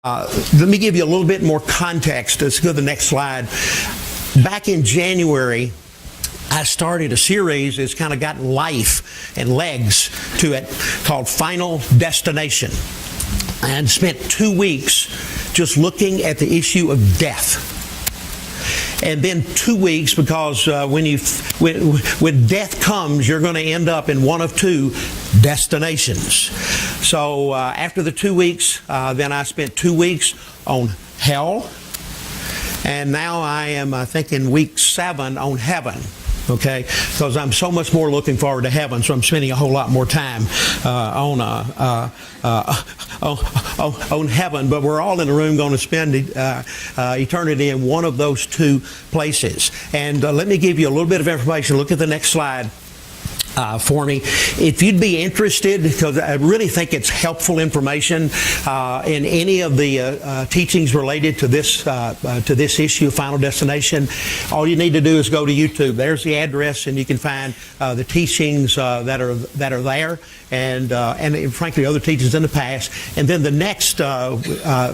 Let me give you a little bit more context. Let's go to the next slide. Back in January, I started a series that's kind of got life and legs to it called Final Destination, and spent 2 weeks just looking at the issue of death. And then 2 weeks, because when death comes, you're going to end up in one of two destinations. So after the 2 weeks, then I spent 2 weeks on hell, and now I am, I think, in week 7 on heaven. Okay, because I'm so much more looking forward to heaven, so I'm spending a whole lot more time on heaven. But we're all in the room going to spend eternity in one of those two places. And let me give you a little bit of information. Look at the next slide. For me, if you'd be interested, because I really think it's helpful information in any of the teachings related to this issue of Final Destination, all you need to do is go to YouTube. There's the address, and you can find the teachings that are there, and frankly other teachings in the past. And then the next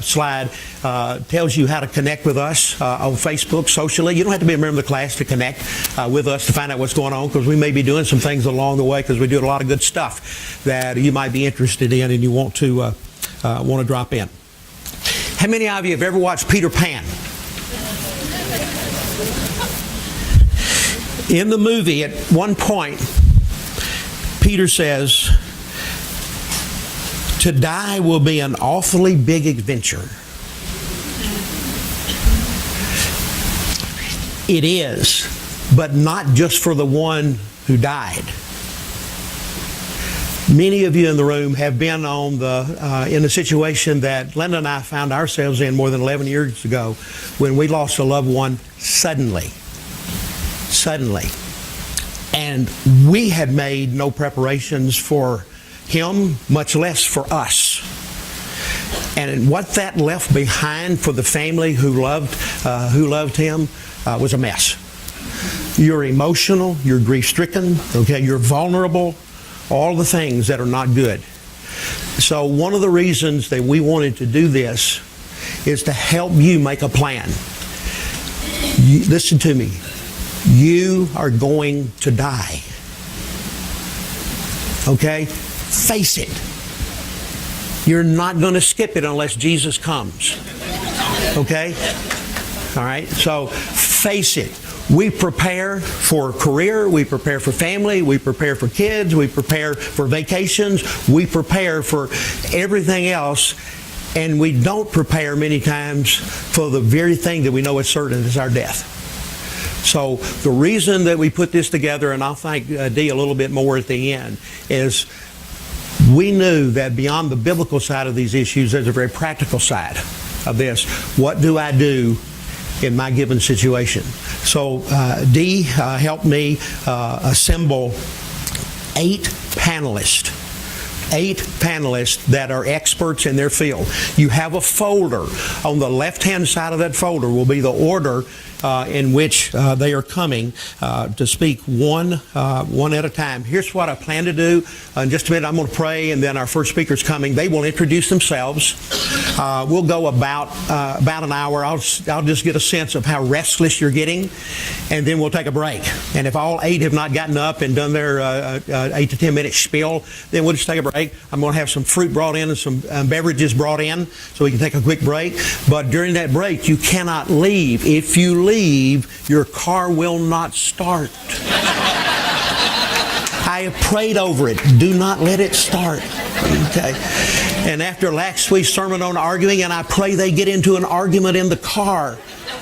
slide tells you how to connect with us on Facebook, socially. You don't have to be a member of the class to connect with us to find out what's going on, because we may be doing some things along the way, because we do a lot of good stuff that you might be interested in and you want to drop in. How many of you have ever watched Peter Pan? In the movie, at one point, Peter says, "To die will be an awfully big adventure." It is, but not just for the one who died. Many of you in the room have been in a situation that Linda and I found ourselves in more than 11 years ago, when we lost a loved one suddenly. And we had made no preparations for him, much less for us. And what that left behind for the family who loved him was a mess. You're emotional, you're grief-stricken, okay, you're vulnerable, all the things that are not good. So one of the reasons that we wanted to do this is to help you make a plan. Listen to me. You are going to die. Okay? Face it. You're not going to skip it unless Jesus comes. Okay? All right? So face it. We prepare for career, we prepare for family, we prepare for kids, we prepare for vacations, we prepare for everything else, and we don't prepare many times for the very thing that we know is certain, is our death. So the reason that we put this together, and I'll thank Dee a little bit more at the end, is we knew that beyond the biblical side of these issues, there's a very practical side of this. What do I do in my given situation? So Dee helped me assemble 8 panelists that are experts in their field. You have a folder. On the left-hand side of that folder will be the order in which they are coming to speak one at a time. Here's what I plan to do. In just a minute, I'm going to pray, and then our first speaker's coming. They will introduce themselves. We'll go about an hour. I'll just get a sense of how restless you're getting, and then we'll take a break. And if all 8 have not gotten up and done their 8 to 10 minute spiel, then we'll just take a break. I'm going to have some fruit brought in and some beverages brought in so we can take a quick break. But during that break, you cannot leave. If you leave, your car will not start. I have prayed over it. Do not let it start. Okay. And after last week's sermon on arguing, and I pray they get into an argument in the car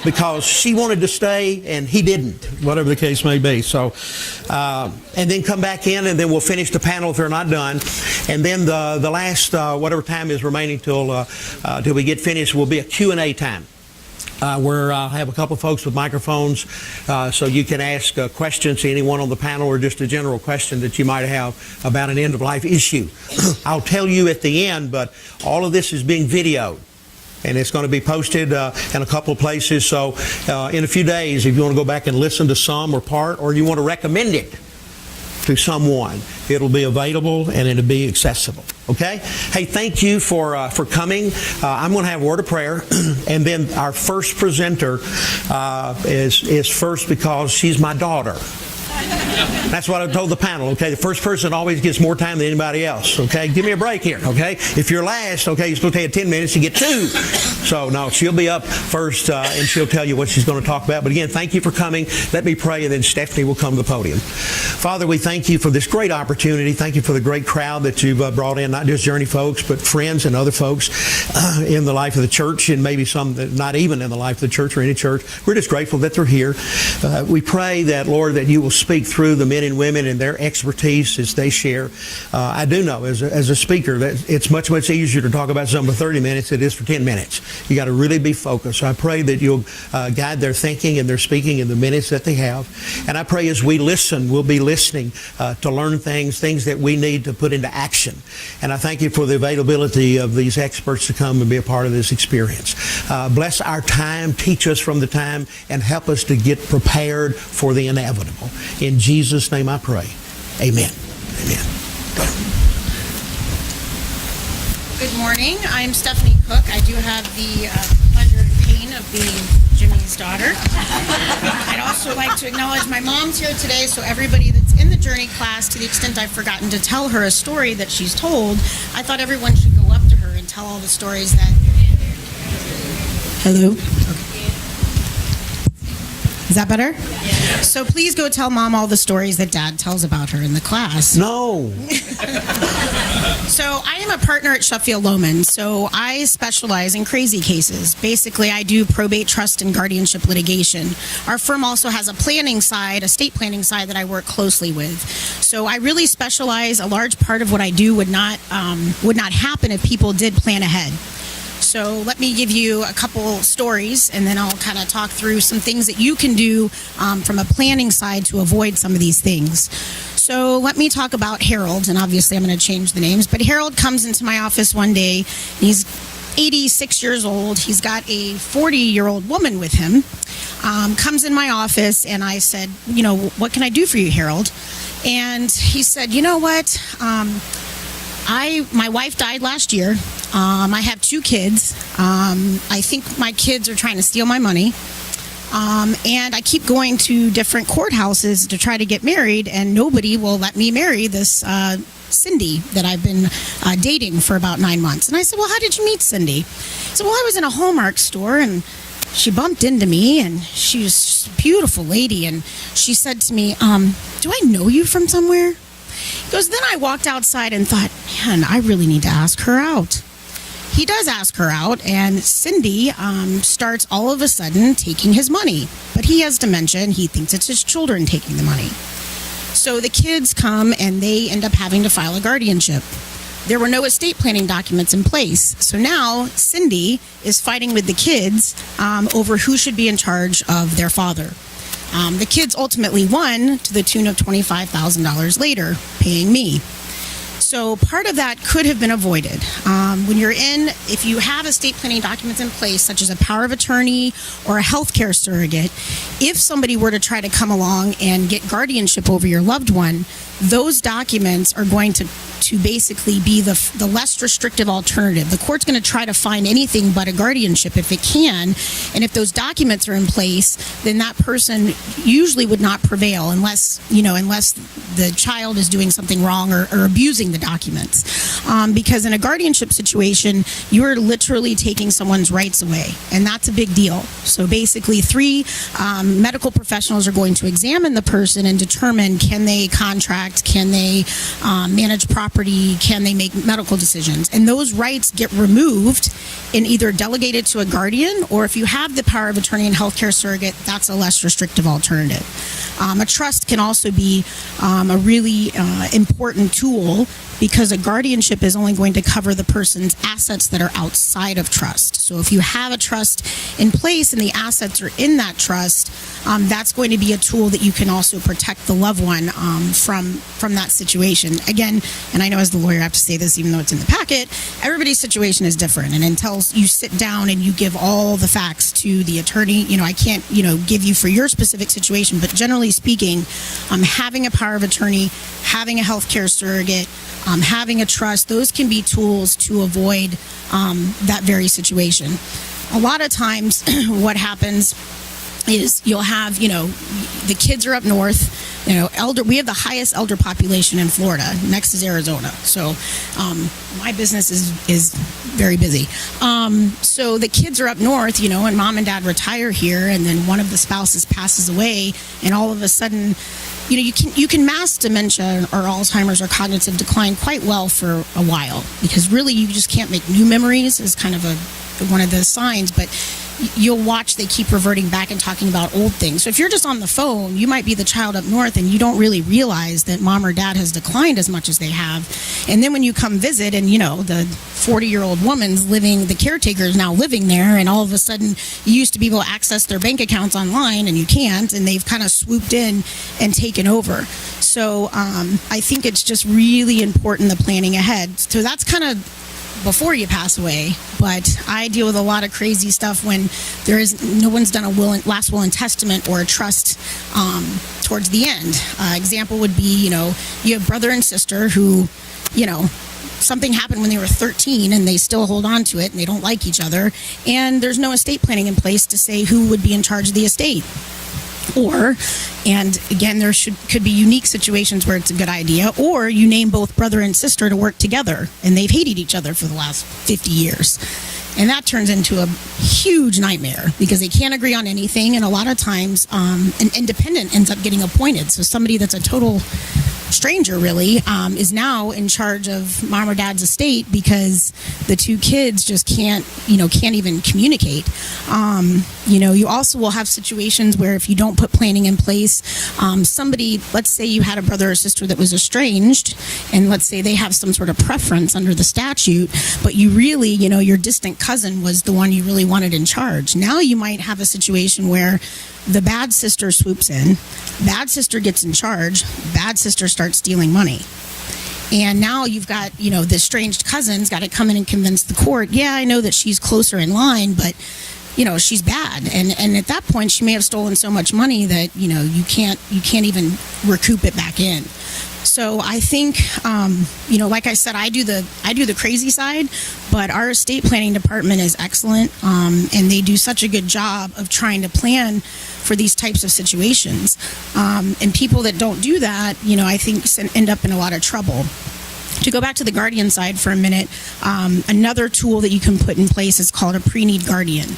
because she wanted to stay and he didn't, whatever the case may be. So, and then come back in, and then we'll finish the panel if they're not done. And then the last, whatever time is remaining till we get finished, will be a Q&A time. Where I have a couple of folks with microphones, so you can ask questions to anyone on the panel, or just a general question that you might have about an end-of-life issue. I'll tell you at the end, but all of this is being videoed, and it's going to be posted in a couple of places. So in a few days, if you want to go back and listen to some or part, or you want to recommend it to someone, It'll be available and it'll be accessible. Okay? Hey, thank you for coming. I'm going to have a word of prayer, and then our first presenter is first because she's my daughter. That's what I told the panel, okay? The first person always gets more time than anybody else, okay? Give me a break here, okay? If you're last, okay, you're supposed to take 10 minutes, you get 2. So, no, she'll be up first, and she'll tell you what she's going to talk about. But again, thank you for coming. Let me pray, and then Stephanie will come to the podium. Father, we thank you for this great opportunity. Thank you for the great crowd that you've brought in, not just Journey folks, but friends and other folks in the life of the church, and maybe some that not even in the life of the church or any church. We're just grateful that they're here. We pray that, Lord, that you will speak through the men and women and their expertise as they share. I do know as a speaker that it's much easier to talk about something for 30 minutes than it is for 10 minutes. You got to really be focused. So I pray that you'll guide their thinking and their speaking in the minutes that they have. And I pray as we listen, we'll be listening to learn things that we need to put into action. And I thank you for the availability of these experts to come and be a part of this experience. Bless our time, teach us from the time, and help us to get prepared for the inevitable. In Jesus' name I pray. Amen. Amen. Good morning. I'm Stephanie Cook. I do have the pleasure and pain of being Jimmy's daughter. I'd also like to acknowledge my mom's here today, so everybody that's in the Journey class, to the extent I've forgotten to tell her a story that she's told, I thought everyone should go up to her and tell all the stories that... Hello? Okay. Is that better? Yeah. So please go tell Mom all the stories that Dad tells about her in the class. No. So I am a partner at Sheffield Lohman, so I specialize in crazy cases. Basically, I do probate, trust, and guardianship litigation. Our firm also has a planning side, a estate planning side that I work closely with. So I really specialize. A large part of what I do would not happen if people did plan ahead. So let me give you a couple stories, and then I'll kind of talk through some things that you can do from a planning side to avoid some of these things. So let me talk about Harold, and obviously I'm going to change the names, but Harold comes into my office one day. He's 86 years old. He's got a 40-year-old woman with him. Comes in my office, and I said, what can I do for you, Harold? And he said, you know what? My wife died last year. I have 2 kids. I think my kids are trying to steal my money. And I keep going to different courthouses to try to get married, and nobody will let me marry this Cindy that I've been dating for about 9 months. And I said, well, how did you meet Cindy? He said, well, I was in a Hallmark store, and she bumped into me, and she was a beautiful lady. And she said to me, do I know you from somewhere? He goes, then I walked outside and thought, man, I really need to ask her out. He does ask her out, and Cindy starts all of a sudden taking his money. But he has dementia, and he thinks it's his children taking the money. So the kids come, and they end up having to file a guardianship. There were no estate planning documents in place. So now Cindy is fighting with the kids over who should be in charge of their father. The kids ultimately won to the tune of $25,000 later, paying me. So part of that could have been avoided. If you have estate planning documents in place, such as a power of attorney or a healthcare surrogate, if somebody were to try to come along and get guardianship over your loved one, those documents are going to basically be the less restrictive alternative. The court's going to try to find anything but a guardianship if it can, and if those documents are in place, then that person usually would not prevail unless the child is doing something wrong or abusing the documents. Because in a guardianship situation, you're literally taking someone's rights away, and that's a big deal. So basically 3 medical professionals are going to examine the person and determine, can they contract, can they manage property, can they make medical decisions, and those rights get removed and either delegated to a guardian, or if you have the power of attorney and healthcare surrogate, that's a less restrictive alternative. A trust can also be a really important tool because a guardianship is only going to cover the person's assets that are outside of trust. So if you have a trust in place and the assets are in that trust, that's going to be a tool that you can also protect the loved one from that situation. Again, and I know as the lawyer I have to say this even though it's in the packet, everybody's situation is different. And until you sit down and you give all the facts to the attorney, I can't, give you for your specific situation, but generally speaking, having a power of attorney, having a healthcare surrogate, having a trust, those can be tools to avoid that very situation. A lot of times what happens is you'll have, the kids are up north, we have the highest elder population in Florida. Next is Arizona. So my business is very busy. So the kids are up north, and mom and dad retire here, and then one of the spouses passes away, and all of a sudden, you can mask dementia or Alzheimer's or cognitive decline quite well for a while, because really you just can't make new memories is kind of one of the signs, but you'll watch they keep reverting back and talking about old things. So if you're just on the phone, you might be the child up north and you don't really realize that mom or dad has declined as much as they have. And then when you come visit and, the 40-year-old woman's living, the caretaker is now living there, and all of a sudden you used to be able to access their bank accounts online and you can't, and they've kind of swooped in and taken over. So I think it's just really important, the planning ahead. So that's kind of before you pass away, but I deal with a lot of crazy stuff when no one's done a last will and testament or a trust towards the end. Example would be, you have brother and sister who, something happened when they were 13 and they still hold on to it and they don't like each other, and there's no estate planning in place to say who would be in charge of the estate. And again, there could be unique situations where it's a good idea, or you name both brother and sister to work together, and they've hated each other for the last 50 years. And that turns into a huge nightmare because they can't agree on anything, and a lot of times an independent ends up getting appointed. So somebody that's a total stranger really is now in charge of mom or dad's estate because the two kids just can't even communicate. You also will have situations where if you don't put planning in place, somebody, let's say you had a brother or sister that was estranged, and let's say they have some sort of preference under the statute, but you really, your distant cousin was the one you really wanted in charge. Now you might have a situation where the bad sister swoops in, bad sister gets in charge, bad sister starts stealing money. And now you've got, the estranged cousin's got to come in and convince the court, yeah, I know that she's closer in line, but, she's bad. And at that point, she may have stolen so much money that, you can't even recoup it back in. So I think, like I said, I do the crazy side, but our estate planning department is excellent, and they do such a good job of trying to plan for these types of situations. And people that don't do that, I think end up in a lot of trouble. To go back to the guardian side for a minute, another tool that you can put in place is called a pre-need guardian.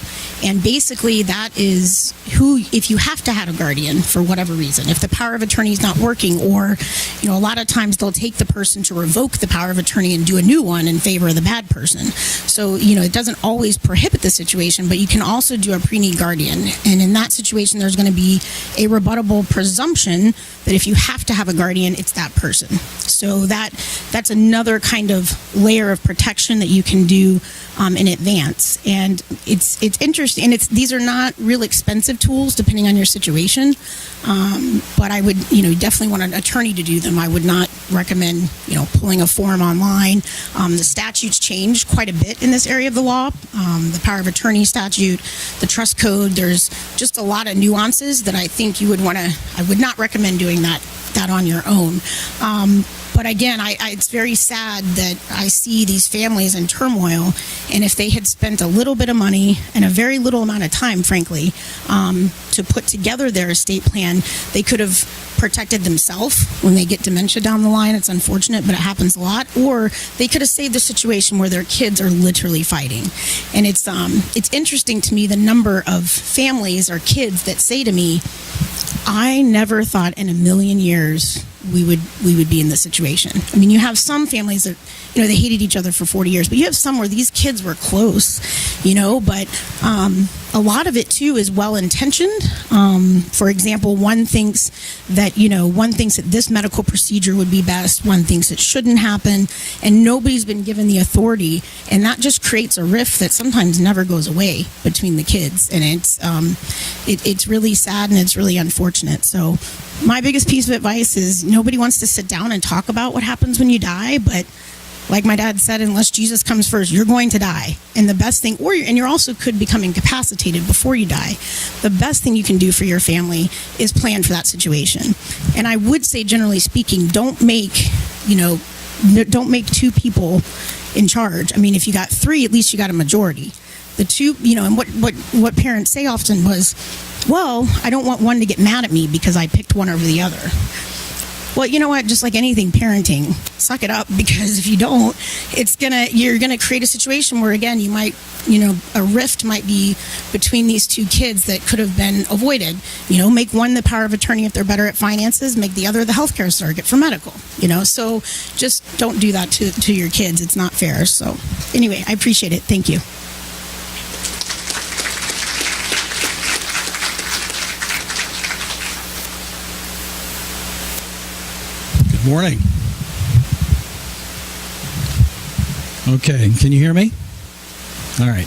And basically that is if you have to have a guardian for whatever reason, if the power of attorney is not working, or, a lot of times they'll take the person to revoke the power of attorney and do a new one in favor of the bad person. So, it doesn't always prohibit the situation, but you can also do a pre-need guardian. And in that situation, there's going to be a rebuttable presumption that if you have to have a guardian, it's that person. So that's another kind of layer of protection that you can do in advance. And it's interesting, and these are not real expensive tools depending on your situation, but I would definitely want an attorney to do them. I would not recommend pulling a form online. The statutes change quite a bit in this area of the law. The power of attorney statute, the trust code, there's just a lot of nuances that I think I would not recommend doing that on your own. But again, it's very sad that I see these families in turmoil, and if they had spent a little bit of money and a very little amount of time, frankly, to put together their estate plan, they could have protected themselves when they get dementia down the line. It's unfortunate, but it happens a lot. Or they could have saved a situation where their kids are literally fighting. And it's interesting to me the number of families or kids that say to me, I never thought in a million years we would be in this situation. I mean, you have some families that, they hated each other for 40 years, but you have some where these kids were close, but a lot of it too is well intentioned. For example, one thinks that this medical procedure would be best, one thinks it shouldn't happen, and nobody's been given the authority, and that just creates a rift that sometimes never goes away between the kids, and it's really sad and it's really unfortunate. So my biggest piece of advice is nobody wants to sit down and talk about what happens when you die, but like my dad said, unless Jesus comes first, you're going to die. And the best thing, and you also could become incapacitated before you die. The best thing you can do for your family is plan for that situation. And I would say, generally speaking, don't make two people in charge. I mean, if you got three, at least you got a majority. The two, and what parents say often was, well, I don't want one to get mad at me because I picked one over the other. Well, you know what? Just like anything, parenting, suck it up, because if you don't, you're gonna create a situation where, again, you might, a rift might be between these two kids that could have been avoided. Make one the power of attorney if they're better at finances, make the other the healthcare surrogate for medical. So just don't do that to your kids. It's not fair. So anyway, I appreciate it. Thank you. Morning. Okay, can you hear me? All right.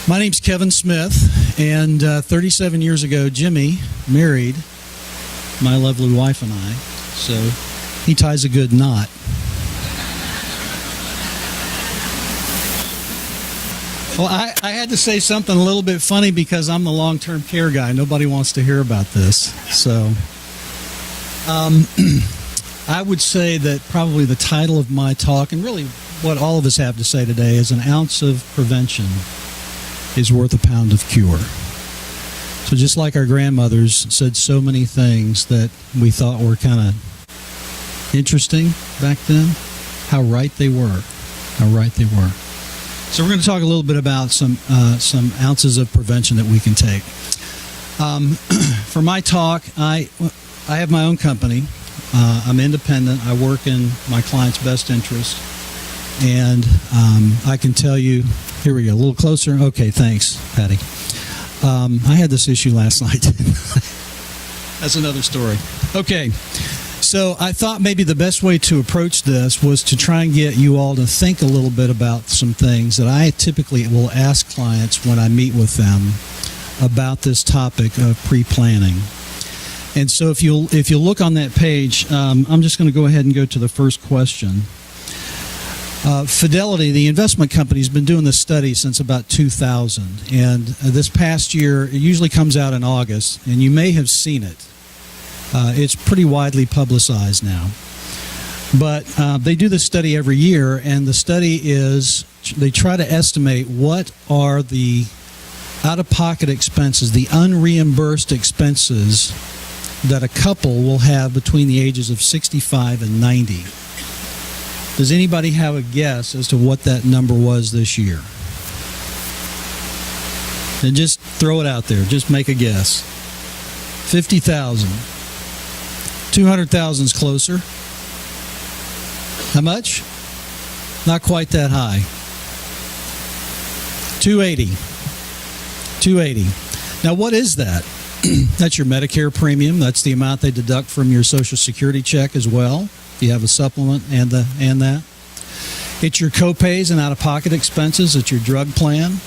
My name's Kevin Smith, and 37 years ago, Jimmy married my lovely wife and I, so he ties a good knot. Well, I had to say something a little bit funny because I'm the long-term care guy. Nobody wants to hear about this, so... I would say that probably the title of my talk, and really what all of us have to say today, is an ounce of prevention is worth a pound of cure. So just like our grandmothers said so many things that we thought were kind of interesting back then, how right they were. How right they were. So we're going to talk a little bit about some ounces of prevention that we can take. For my talk, I have my own company. I'm independent. I work in my client's best interest. And I can tell you, here we go, a little closer. Okay, thanks, Patty. I had this issue last night. That's another story. Okay, so I thought maybe the best way to approach this was to try and get you all to think a little bit about some things that I typically will ask clients when I meet with them about this topic of pre-planning. And so if you'll look on that page, I'm just going to go ahead and go to the first question. Fidelity, the investment company, has been doing this study since about 2000. And this past year, it usually comes out in August, and you may have seen it. It's pretty widely publicized now. But they do this study every year, and the study is, they try to estimate what are the out-of-pocket expenses, the unreimbursed expenses that a couple will have between the ages of 65 and 90. Does anybody have a guess as to what that number was this year? And just throw it out there. Just make a guess. 50,000. 200,000 is closer. How much? Not quite that high. 280. 280. Now, what is that? That's your Medicare premium. That's the amount they deduct from your Social Security check as well, if you have a supplement and that. It's your copays and out-of-pocket expenses. It's your drug plan.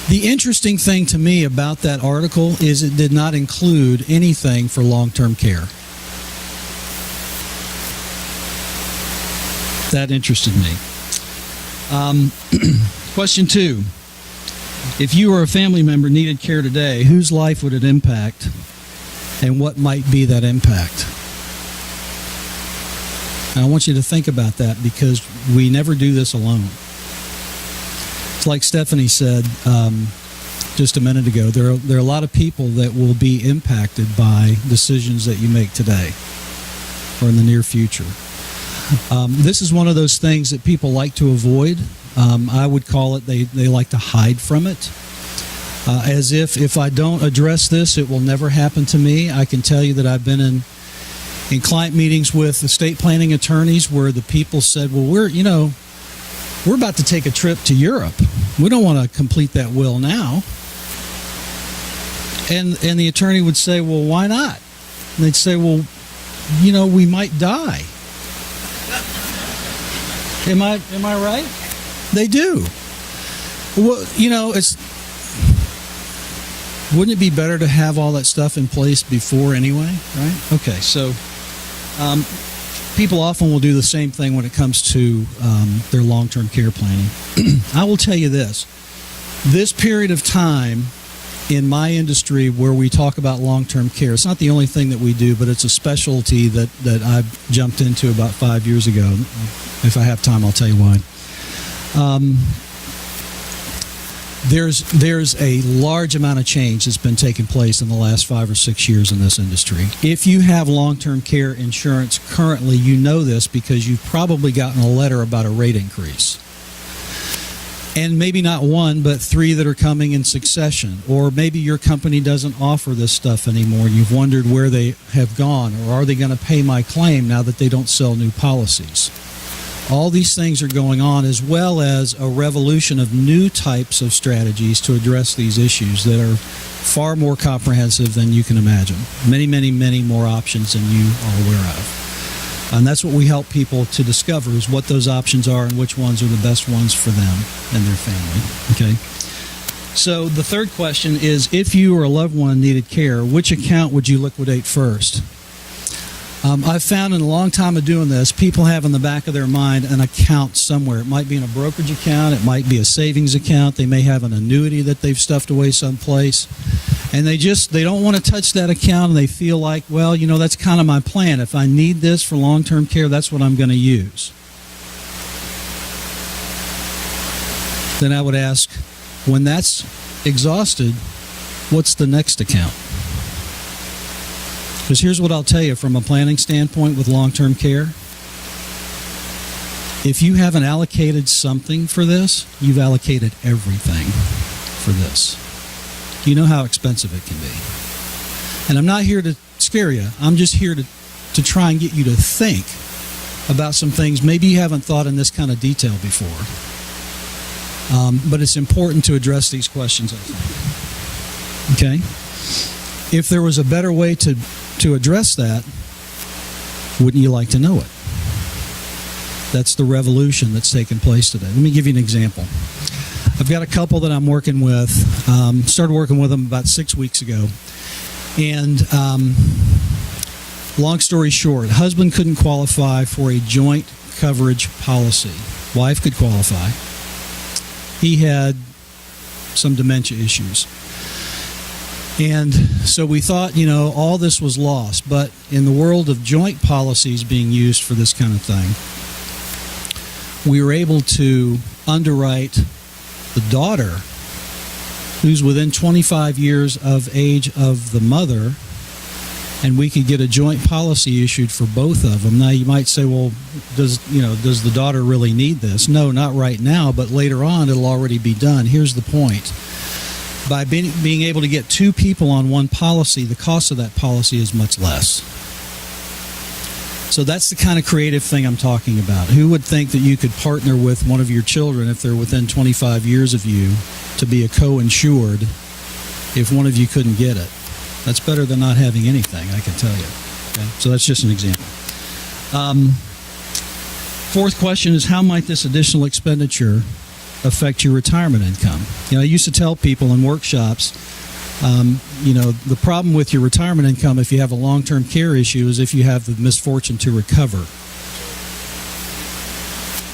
The interesting thing to me about that article is it did not include anything for long-term care. That interested me. Question 2. If you or a family member needed care today, whose life would it impact, and what might be that impact? And I want you to think about that, because we never do this alone. It's like Stephanie said just a minute ago, there are a lot of people that will be impacted by decisions that you make today or in the near future. This is one of those things that people like to avoid. I would call it, they like to hide from it. As if I don't address this, it will never happen to me. I can tell you that I've been in client meetings with estate planning attorneys where the people said, well, we're about to take a trip to Europe. We don't want to complete that will now. And the attorney would say, well, why not? And they'd say, well, we might die. Am I right? They do. Well, wouldn't it be better to have all that stuff in place before anyway, right? Okay, so people often will do the same thing when it comes to their long-term care planning. I will tell you this period of time in my industry where we talk about long-term care, it's not the only thing that we do, but it's a specialty that I've jumped into about 5 years ago. If I have time, I'll tell you why. There's a large amount of change that's been taking place in the last 5 or 6 years in this industry. If you have long-term care insurance currently, you know this because you've probably gotten a letter about a rate increase. And maybe not one, but 3 that are coming in succession. Or maybe your company doesn't offer this stuff anymore. You've wondered where they have gone, or are they going to pay my claim now that they don't sell new policies? All these things are going on, as well as a revolution of new types of strategies to address these issues that are far more comprehensive than you can imagine. Many, many, many more options than you are aware of. And that's what we help people to discover, is what those options are and which ones are the best ones for them and their family. Okay. So the third question is, if you or a loved one needed care, which account would you liquidate first? I've found in a long time of doing this, people have in the back of their mind an account somewhere. It might be in a brokerage account. It might be a savings account. They may have an annuity that they've stuffed away someplace. And they don't want to touch that account, and they feel like, well, that's kind of my plan. If I need this for long-term care, that's what I'm going to use. Then I would ask, when that's exhausted, what's the next account? Because here's what I'll tell you from a planning standpoint with long-term care. If you haven't allocated something for this, you've allocated everything for this. You know how expensive it can be. And I'm not here to scare you. I'm just here to try and get you to think about some things maybe you haven't thought in this kind of detail before. But it's important to address these questions, I think. Okay? If there was a better way to address that, wouldn't you like to know it? That's the revolution that's taken place today. Let me give you an example. I've got a couple that I'm working with. Started working with them about 6 weeks ago. And long story short, husband couldn't qualify for a joint coverage policy. Wife could qualify. He had some dementia issues. And so we thought, all this was lost. But in the world of joint policies being used for this kind of thing, we were able to underwrite the daughter, who's within 25 years of age of the mother, and we could get a joint policy issued for both of them. Now, you might say, well, does the daughter really need this? No, not right now, but later on it'll already be done. Here's the point. By being able to get 2 people on one policy, the cost of that policy is much less. So that's the kind of creative thing I'm talking about. Who would think that you could partner with one of your children if they're within 25 years of you to be a co-insured if one of you couldn't get it? That's better than not having anything, I can tell you. Okay? So that's just an example. Fourth question is, how might this additional expenditure affect your retirement income? I used to tell people in workshops, the problem with your retirement income if you have a long-term care issue is if you have the misfortune to recover.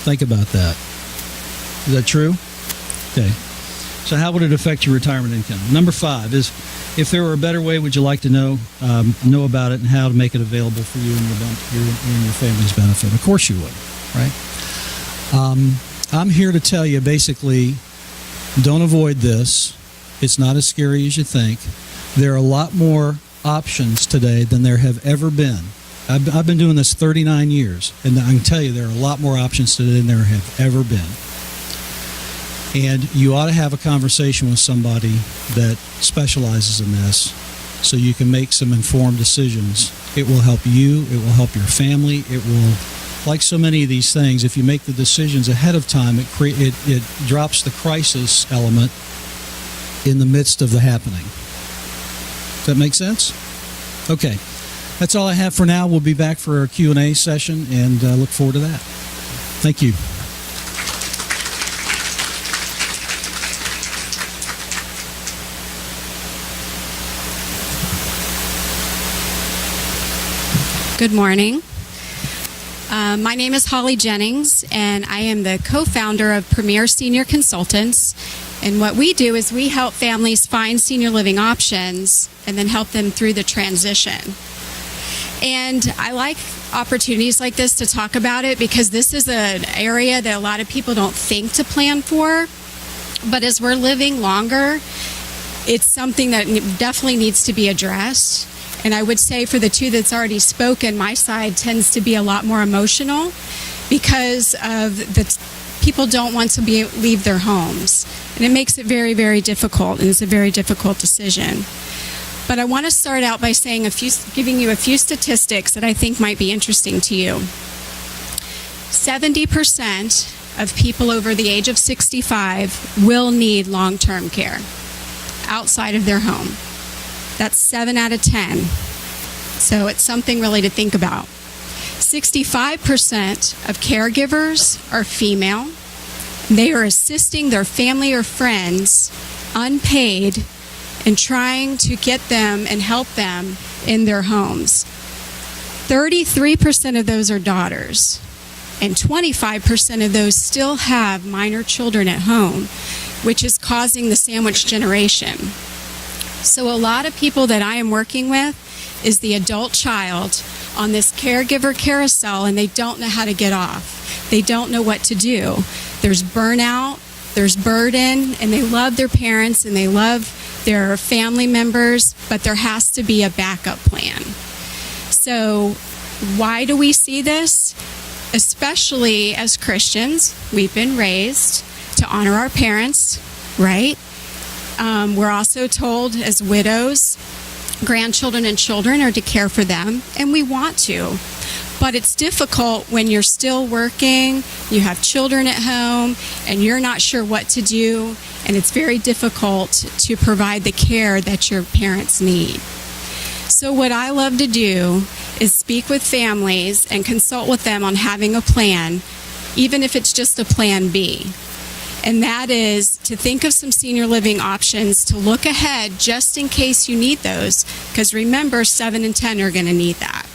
Think about that. Is that true? Okay. So how would it affect your retirement income? Number 5 is, if there were a better way, would you like to know about it and how to make it available for you and your family's benefit? Of course you would, right? I'm here to tell you, basically, don't avoid this. It's not as scary as you think. There are a lot more options today than there have ever been. I've been doing this 39 years, and I can tell you there are a lot more options today than there have ever been. And you ought to have a conversation with somebody that specializes in this so you can make some informed decisions. It will help you. It will help your family. It will like so many of these things, if you make the decisions ahead of time, it drops the crisis element in the midst of the happening. Does that make sense? Okay. That's all I have for now. We'll be back for our Q&A session, and look forward to that. Thank you. Good morning. My name is Holly Jennings, and I am the co-founder of Premier Senior Consultants. And what we do is we help families find senior living options and then help them through the transition. And I like opportunities like this to talk about it because this is an area that a lot of people don't think to plan for. But as we're living longer, it's something that definitely needs to be addressed. And I would say for the two that's already spoken, my side tends to be a lot more emotional because of the people don't want to leave their homes. And it makes it very, very difficult, and it's a very difficult decision. But I want to start out by saying giving you a few statistics that I think might be interesting to you. 70% of people over the age of 65 will need long-term care outside of their home. That's 7 out of 10. So it's something really to think about. 65% of caregivers are female. They are assisting their family or friends unpaid and trying to get them and help them in their homes. 33% of those are daughters, and 25% of those still have minor children at home, which is causing the sandwich generation. So a lot of people that I am working with is the adult child on this caregiver carousel, and they don't know how to get off. They don't know what to do. There's burnout, there's burden, and they love their parents and they love their family members, but there has to be a backup plan. So why do we see this? Especially as Christians, we've been raised to honor our parents, right? We're also told as widows, grandchildren and children are to care for them, and we want to. But it's difficult when you're still working, you have children at home, and you're not sure what to do, and it's very difficult to provide the care that your parents need. So what I love to do is speak with families and consult with them on having a plan, even if it's just a plan B. And that is to think of some senior living options to look ahead just in case you need those, because remember, 7 and 10 are going to need that.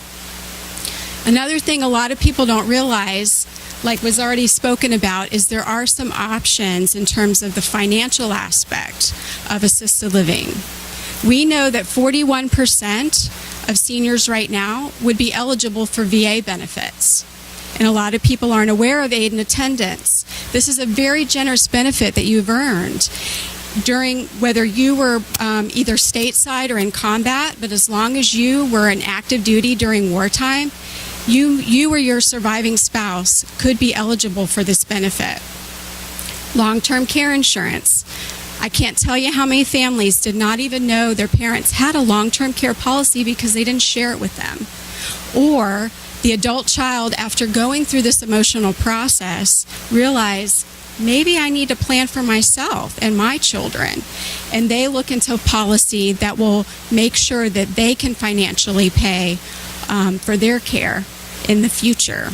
Another thing a lot of people don't realize, like was already spoken about, is there are some options in terms of the financial aspect of assisted living. We know that 41% of seniors right now would be eligible for VA benefits. And a lot of people aren't aware of aid and attendance. This is a very generous benefit that you've earned during whether you were either stateside or in combat, but as long as you were in active duty during wartime, you or your surviving spouse could be eligible for this benefit. Long-term care insurance. I can't tell you how many families did not even know their parents had a long-term care policy because they didn't share it with them. Or the adult child, after going through this emotional process, realize maybe I need to plan for myself and my children. And they look into a policy that will make sure that they can financially pay for their care in the future.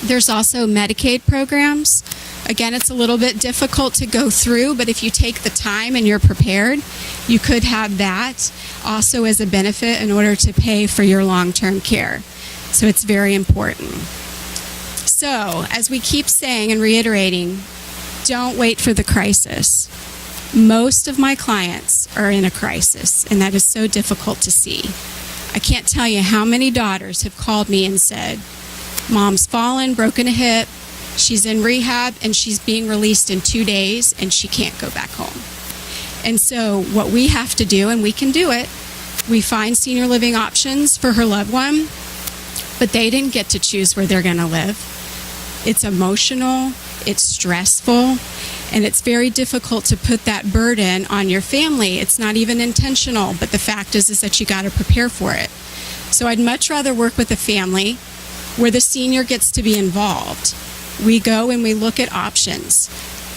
There's also Medicaid programs. Again, it's a little bit difficult to go through, but if you take the time and you're prepared, you could have that also as a benefit in order to pay for your long-term care. So it's very important. So, as we keep saying and reiterating, don't wait for the crisis. Most of my clients are in a crisis, and that is so difficult to see. I can't tell you how many daughters have called me and said, Mom's fallen, broken a hip, she's in rehab, and she's being released in 2 days, and she can't go back home. And so what we have to do, and we can do it, we find senior living options for her loved one, but they didn't get to choose where they're going to live. It's emotional, it's stressful, and it's very difficult to put that burden on your family. It's not even intentional, but the fact is that you got to prepare for it. So I'd much rather work with a family where the senior gets to be involved. We go and we look at options.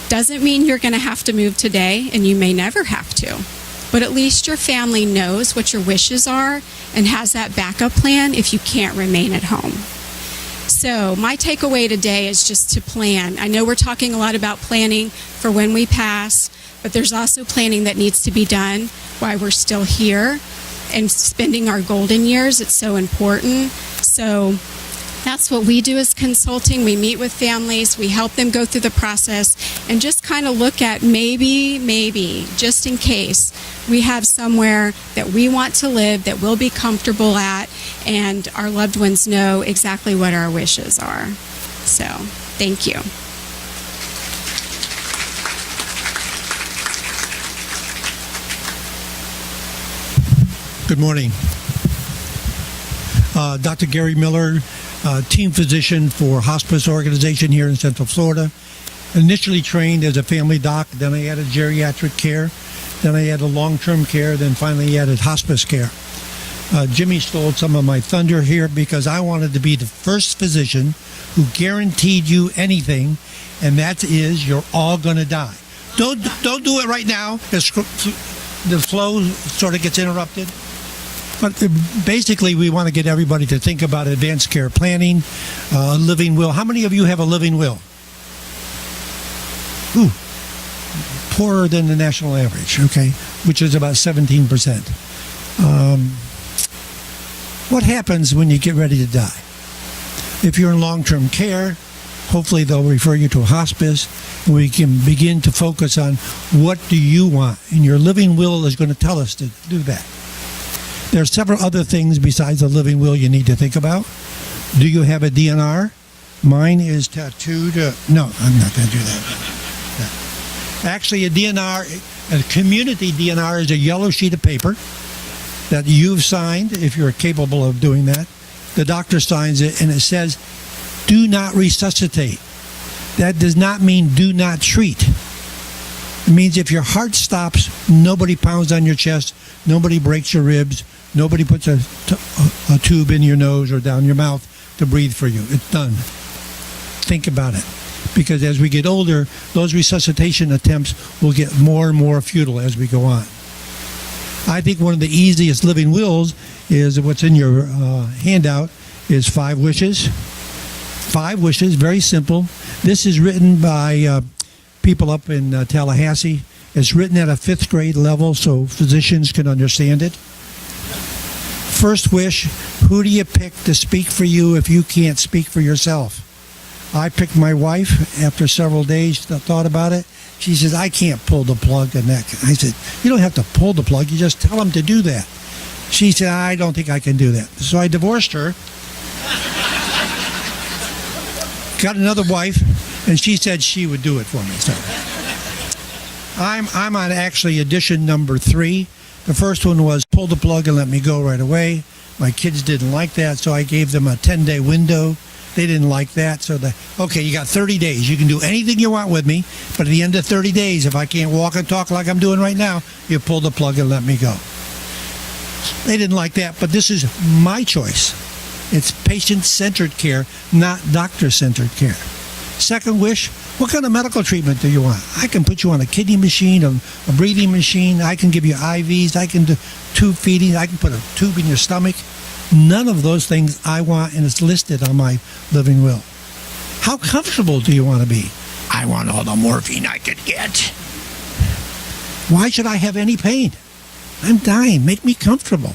Doesn't mean you're going to have to move today, and you may never have to. But at least your family knows what your wishes are and has that backup plan if you can't remain at home. So my takeaway today is just to plan. I know we're talking a lot about planning for when we pass, but there's also planning that needs to be done while we're still here and spending our golden years. It's so important. So that's what we do as consulting. We meet with families, we help them go through the process, and just kind of look at maybe, just in case, we have somewhere that we want to live, that we'll be comfortable at, and our loved ones know exactly what our wishes are. So, thank you. Good morning. Dr. Gary Miller, team physician for hospice organization here in Central Florida. Initially trained as a family doc, then I added geriatric care, then I added long-term care, then finally added hospice care. Jimmy stole some of my thunder here because I wanted to be the first physician who guaranteed you anything, and that is you're all going to die. Don't do it right now. The flow sort of gets interrupted. But basically, we want to get everybody to think about advanced care planning, living will. How many of you have a living will? Ooh, poorer than the national average, okay, which is about 17%. What happens when you get ready to die? If you're in long-term care, hopefully they'll refer you to a hospice. We can begin to focus on what do you want, and your living will is going to tell us to do that. There are several other things besides the living will you need to think about. Do you have a DNR? Mine is tattooed. No, I'm not going to do that. No. Actually, a DNR, a community DNR, is a yellow sheet of paper that you've signed, if you're capable of doing that. The doctor signs it, and it says, do not resuscitate. That does not mean do not treat. It means if your heart stops, nobody pounds on your chest, nobody breaks your ribs, nobody puts a tube in your nose or down your mouth to breathe for you. It's done. Think about it. Because as we get older, those resuscitation attempts will get more and more futile as we go on. I think one of the easiest living wills is what's in your handout is 5 wishes. 5 wishes, very simple. This is written by people up in Tallahassee. It's written at a 5th grade level so physicians can understand it. First wish, who do you pick to speak for you if you can't speak for yourself? I picked my wife after several days, thought about it. She says, I can't pull the plug on that. I said, you don't have to pull the plug, you just tell them to do that. She said, I don't think I can do that. So I divorced her, got another wife, and she said she would do it for me. So I'm on actually edition number 3. The first one was pull the plug and let me go right away. My kids didn't like that, so I gave them a 10-day window. They didn't like that, so okay, you got 30 days. You can do anything you want with me, but at the end of 30 days, if I can't walk and talk like I'm doing right now, you pull the plug and let me go. They didn't like that, but this is my choice. It's patient-centered care, not doctor-centered care. Second wish, what kind of medical treatment do you want? I can put you on a kidney machine, a breathing machine. I can give you IVs. I can do tube feeding. I can put a tube in your stomach. None of those things I want, and it's listed on my living will. How comfortable do you want to be? I want all the morphine I could get. Why should I have any pain? I'm dying. Make me comfortable.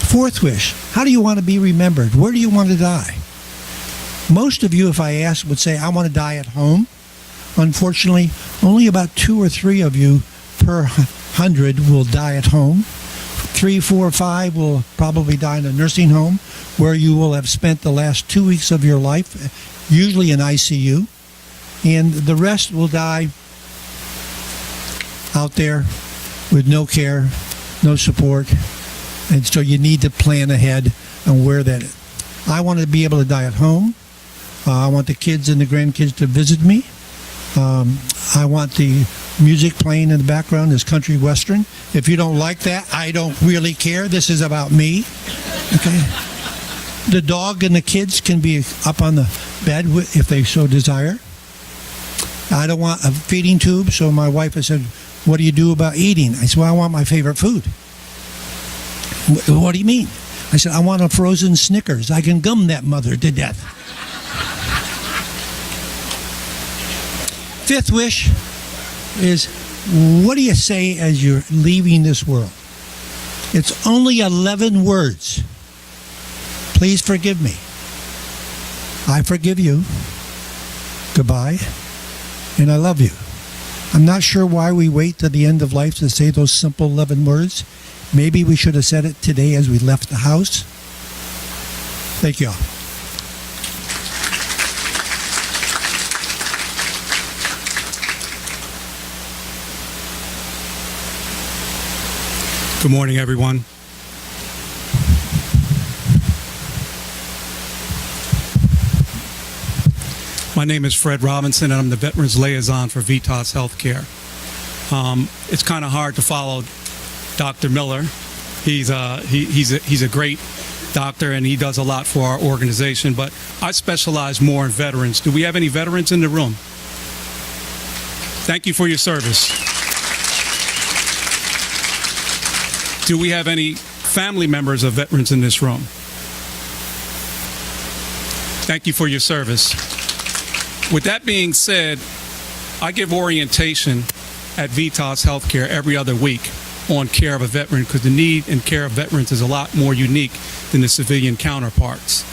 Fourth wish, how do you want to be remembered? Where do you want to die? Most of you, if I asked, would say, I want to die at home. Unfortunately, only about 2 or 3 of you per 100 will die at home. 3, 4, 5 will probably die in a nursing home where you will have spent the last 2 weeks of your life, usually in ICU. And the rest will die out there with no care, no support. And so you need to plan ahead on where that is. I want to be able to die at home. I want the kids and the grandkids to visit me. I want the music playing in the background is country western. If you don't like that, I don't really care. This is about me. Okay. The dog and the kids can be up on the bed if they so desire. I don't want a feeding tube, so my wife has said, what do you do about eating? I said, well, I want my favorite food. What do you mean? I said, I want a frozen Snickers. I can gum that mother to death. Fifth wish is, what do you say as you're leaving this world? It's only 11 words. Please forgive me. I forgive you. Goodbye. And I love you. I'm not sure why we wait to the end of life to say those simple 11 words. Maybe we should have said it today as we left the house. Thank you all. Good morning, everyone. My name is Fred Robinson, and I'm the Veterans Liaison for Vitas Healthcare. It's kind of hard to follow Dr. Miller. He's a great doctor, and he does a lot for our organization, but I specialize more in veterans. Do we have any veterans in the room? Thank you for your service. Do we have any family members of veterans in this room? Thank you for your service. With that being said, I give orientation at Vitas Healthcare every other week on care of a veteran, because the need and care of veterans is a lot more unique than the civilian counterparts.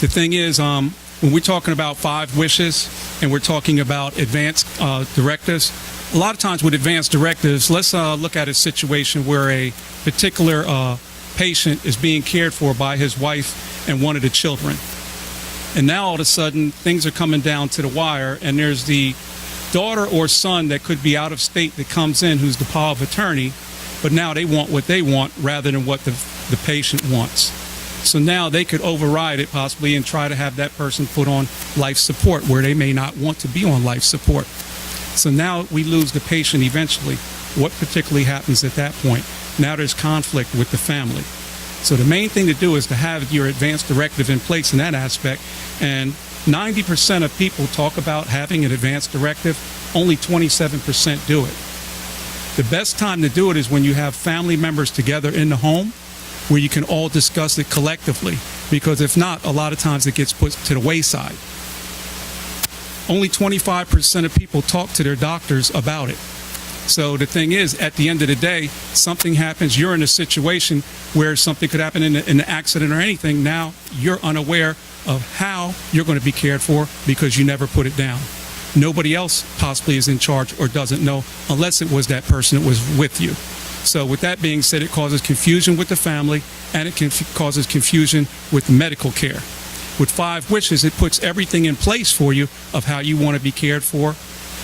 The thing is, when we're talking about 5 wishes and we're talking about advanced directives, a lot of times with advanced directives, let's look at a situation where a particular patient is being cared for by his wife and one of the children. And now all of a sudden, things are coming down to the wire, and there's the daughter or son that could be out of state that comes in who's the power of attorney, but now they want what they want rather than what the patient wants. So now they could override it possibly and try to have that person put on life support where they may not want to be on life support. So now we lose the patient eventually. What particularly happens at that point? Now there's conflict with the family. So the main thing to do is to have your advanced directive in place in that aspect. And 90% of people talk about having an advanced directive, only 27% do it. The best time to do it is when you have family members together in the home where you can all discuss it collectively, because if not, a lot of times it gets put to the wayside. Only 25% of people talk to their doctors about it. So the thing is, at the end of the day, something happens, you're in a situation where something could happen in an accident or anything. Now you're unaware of how you're going to be cared for because you never put it down. Nobody else possibly is in charge or doesn't know unless it was that person that was with you. So with that being said, it causes confusion with the family, and it causes confusion with medical care. With 5 wishes, it puts everything in place for you of how you want to be cared for,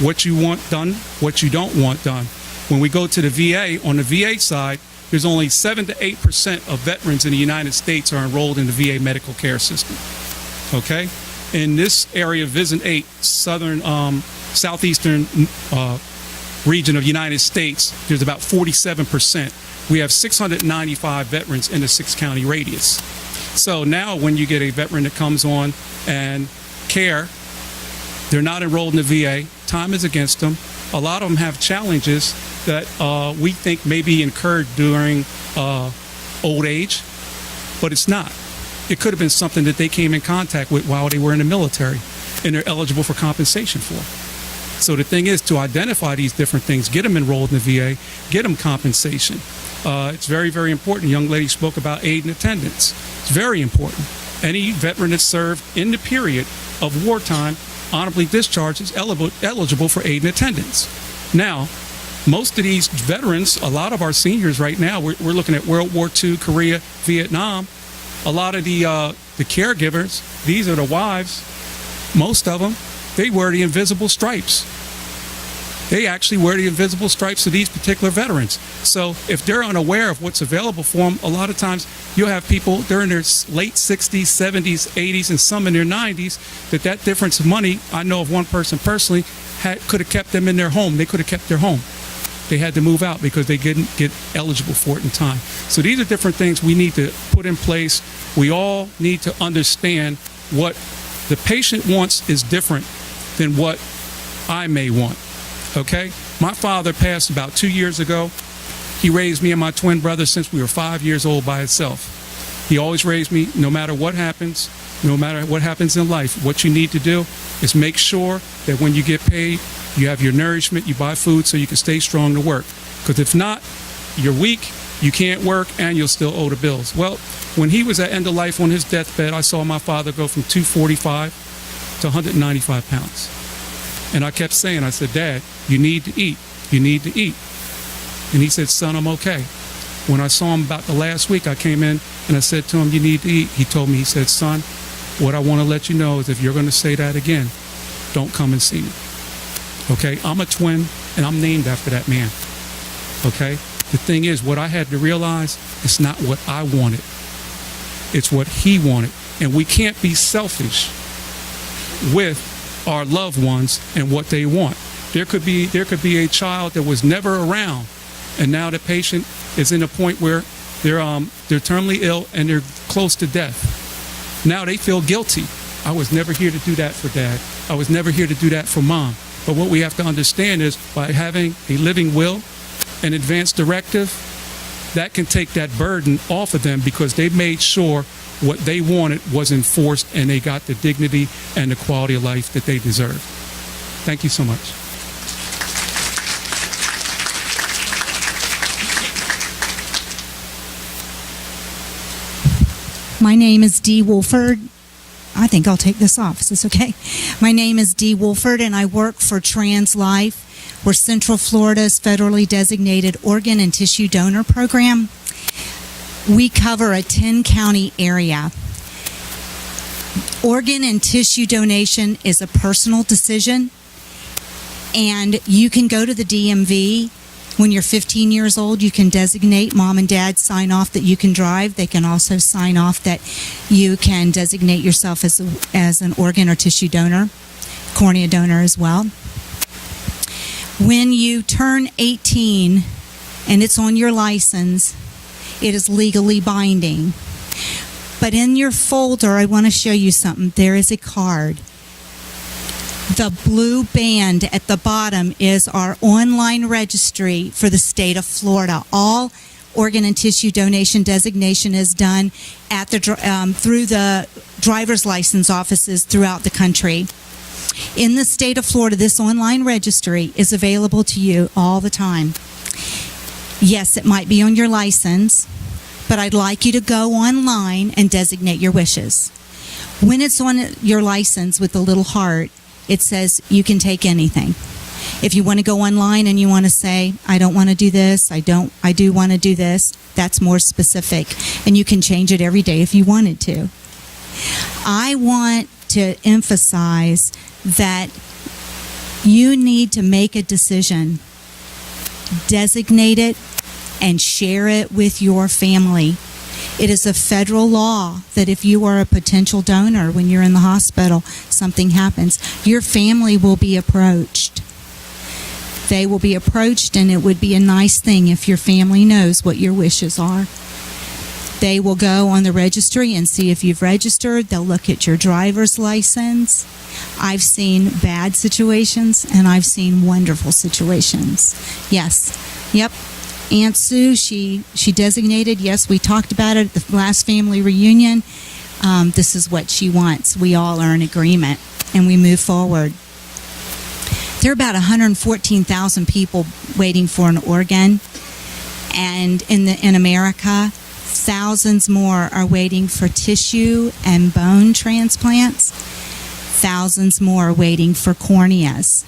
what you want done, what you don't want done. When we go to the VA, on the VA side, there's only 7 to 8% of veterans in the United States are enrolled in the VA medical care system. Okay? In this area, Vision 8, southeastern region of the United States, there's about 47%. We have 695 veterans in the 6-county radius. So now when you get a veteran that comes on and care, they're not enrolled in the VA, time is against them. A lot of them have challenges that we think may be incurred during old age, but it's not. It could have been something that they came in contact with while they were in the military, and they're eligible for compensation for. So the thing is to identify these different things, get them enrolled in the VA, get them compensation. It's very, very important. A young lady spoke about aid and attendance. It's very important. Any veteran that served in the period of wartime, honorably discharged, is eligible for aid and attendance. Now, most of these veterans, a lot of our seniors right now, we're looking at World War II, Korea, Vietnam. A lot of the caregivers, these are the wives, most of them, they wear the invisible stripes. They actually wear the invisible stripes of these particular veterans. So if they're unaware of what's available for them, a lot of times you'll have people, they're in their late 60s, 70s, 80s, and some in their 90s, that difference of money, I know of one person personally, could have kept them in their home. They could have kept their home. they had to move out because they didn't get eligible for it in time. So these are different things we need to put in place. We all need to understand what the patient wants is different than what I may want, okay? My father passed about 2 years ago. He raised me and my twin brother since we were 5 years old by himself. He always raised me, no matter what happens in life, what you need to do is make sure that when you get paid, you have your nourishment, you buy food so you can stay strong to work. Because if not, you're weak, you can't work, and you'll still owe the bills. Well, when he was at end of life on his deathbed, I saw my father go from 245 to 195 pounds. And I kept saying, I said, Dad, you need to eat. You need to eat. And he said, son, I'm okay. When I saw him about the last week, I came in and I said to him, you need to eat. He told me, he said, son, what I want to let you know is if you're going to say that again, don't come and see me. Okay? I'm a twin, and I'm named after that man. Okay? The thing is, what I had to realize, it's not what I wanted. It's what he wanted. And we can't be selfish with our loved ones and what they want. There could be a child that was never around, and now the patient is in a point where they're terminally ill and they're close to death. Now they feel guilty. I was never here to do that for Dad. I was never here to do that for Mom. But what we have to understand is by having a living will, an advance directive, that can take that burden off of them because they made sure what they wanted was enforced and they got the dignity and the quality of life that they deserve. Thank you so much. My name is Dee Wolford. I think I'll take this off. Is this okay? My name is Dee Wolford, and I work for Trans Life. We're Central Florida's federally designated organ and tissue donor program. We cover a 10-county area. Organ and tissue donation is a personal decision, and you can go to the DMV. When you're 15 years old, you can designate, mom and dad sign off that you can drive. They can also sign off that you can designate yourself as an organ or tissue donor, cornea donor as well. When you turn 18 and it's on your license, it is legally binding. But in your folder, I want to show you something. There is a card. The blue band at the bottom is our online registry for the state of Florida. All organ and tissue donation designation is done at the through the driver's license offices throughout the country. In the state of Florida, this online registry is available to you all the time. Yes, it might be on your license, but I'd like you to go online and designate your wishes. When it's on your license with the little heart, it says you can take anything. If you want to go online and you want to say, I don't want to do this, I do want to do this, that's more specific. And you can change it every day if you wanted to. I want to emphasize that you need to make a decision, designate it, and share it with your family. It is a federal law that if you are a potential donor when you're in the hospital, something happens, your family will be approached. They will be approached, and it would be a nice thing if your family knows what your wishes are. They will go on the registry and see if you've registered. They'll look at your driver's license. I've seen bad situations, and I've seen wonderful situations. Yes. Yep. Aunt Sue, she designated. Yes, we talked about it at the last family reunion. This is what she wants. We all are in agreement, and we move forward. There are about 114,000 people waiting for an organ, and in America, thousands more are waiting for tissue and bone transplants. Thousands more are waiting for corneas.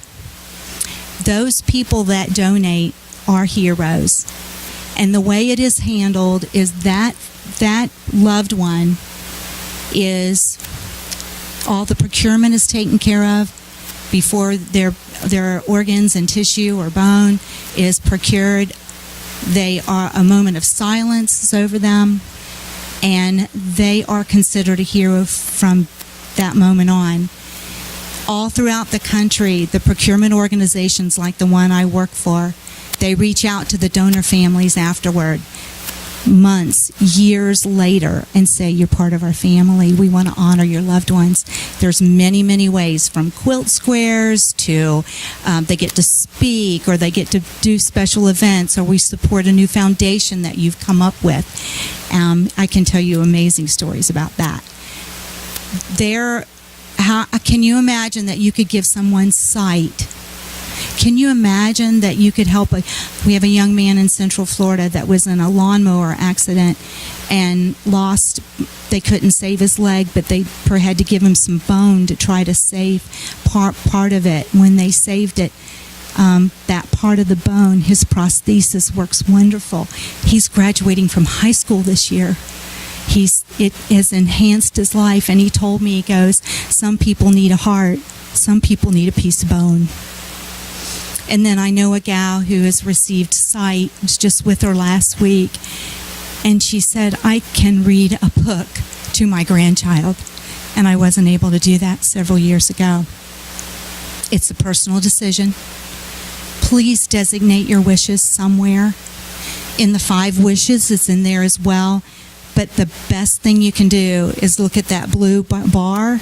Those people that donate are heroes. And the way it is handled is that loved one is, all the procurement is taken care of before their organs and tissue or bone is procured. They are a moment of silence over them, and they are considered a hero from that moment on. All throughout the country, the procurement organizations like the one I work for They reach out to the donor families afterward, months, years later, and say, you're part of our family. We want to honor your loved ones. There's many, many ways, from quilt squares to they get to speak, or they get to do special events, or we support a new foundation that you've come up with. I can tell you amazing stories about that. Can you imagine that you could give someone sight? Can you imagine that you could help? We have a young man in Central Florida that was in a lawnmower accident and lost. They couldn't save his leg, but they had to give him some bone to try to save part of it. When they saved it, that part of the bone, his prosthesis works wonderful. He's graduating from high school this year. It has enhanced his life, and he told me, he goes, some people need a heart, some people need a piece of bone. And then I know a gal who has received sight. I was just with her last week, and she said, I can read a book to my grandchild, and I wasn't able to do that several years ago. It's a personal decision. Please designate your wishes somewhere. In the 5 wishes, it's in there as well. But the best thing you can do is look at that blue bar,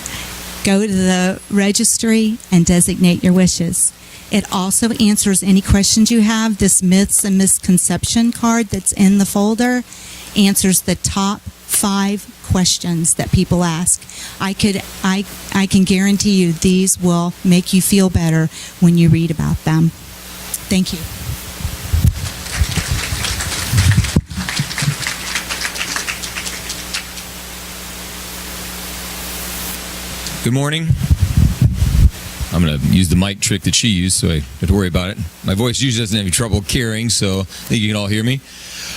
go to the registry, and designate your wishes. It also answers any questions you have. This myths and misconception card that's in the folder answers the top 5 questions that people ask. I can guarantee you these will make you feel better when you read about them. Thank you. Good morning. I'm going to use the mic trick that she used, so I don't have to worry about it. My voice usually doesn't have any trouble carrying, so I think you can all hear me.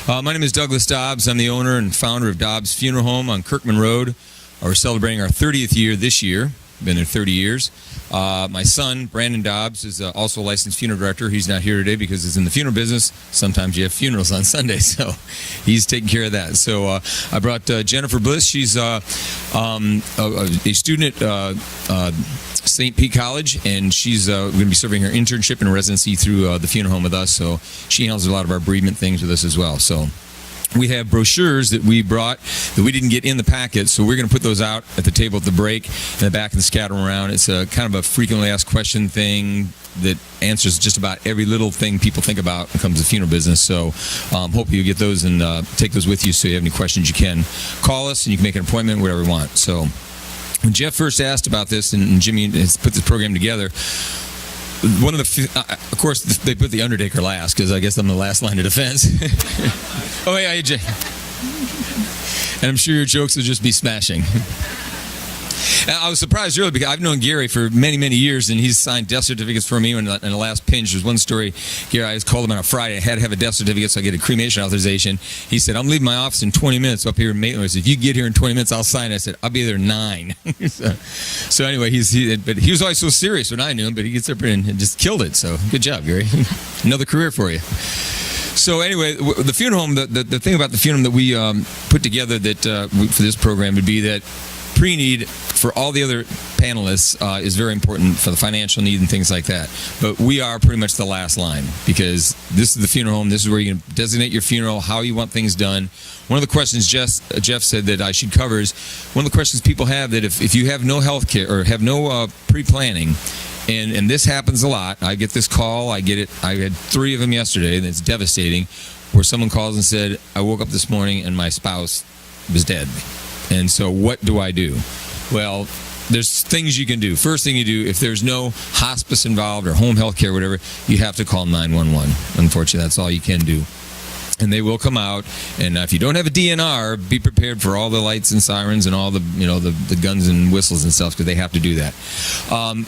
My name is Douglas Dobbs. I'm the owner and founder of Dobbs Funeral Home on Kirkman Road. We're celebrating our 30th year this year. Been there 30 years. My son, Brandon Dobbs, is also a licensed funeral director. He's not here today because he's in the funeral business. Sometimes you have funerals on Sunday, so he's taking care of that. So I brought Jennifer Bliss. She's a student at St. Pete College, and she's going to be serving her internship and residency through the funeral home with us. So she handles a lot of our bereavement things with us as well. So we have brochures that we brought that we didn't get in the packet, so we're going to put those out at the table at the break in the back and scatter them around. It's a kind of a frequently asked question thing that answers just about every little thing people think about when it comes to funeral business. So hope you get those and take those with you, so you have any questions you can call us and you can make an appointment, whatever you want. So when Jeff first asked about this and Jimmy has put this program together, one of the, of course, they put the undertaker last because I guess I'm the last line of defense. Oh, yeah, Jay. And I'm sure your jokes will just be smashing. I was surprised earlier because I've known Gary for many, many years, and he's signed death certificates for me in the last pinch. There's one story, Gary, I just called him on a Friday. I had to have a death certificate so I get a cremation authorization. He said, I'm leaving my office in 20 minutes up here in Maitland. I said, if you get here in 20 minutes, I'll sign it. I said, I'll be there 9. so anyway, but he was always so serious when I knew him, but he gets up here and just killed it. So good job, Gary. Another career for you. So anyway, the funeral home, the thing about the funeral home that we put together that for this program would be that pre-need for all the other panelists is very important for the financial need and things like that. But we are pretty much the last line because this is the funeral home. This is where you can designate your funeral, how you want things done. One of the questions Jeff said that I should cover is one of the questions people have that if you have no health care or have no pre-planning, and this happens a lot. I get this call. I get it. I had 3 of them yesterday, and it's devastating, where someone calls and said, I woke up this morning and my spouse was dead. And so what do I do? Well, there's things you can do. First thing you do, if there's no hospice involved or home health care or whatever, you have to call 911. Unfortunately, that's all you can do. And they will come out. And if you don't have a DNR, be prepared for all the lights and sirens and all the the guns and whistles and stuff, because they have to do that.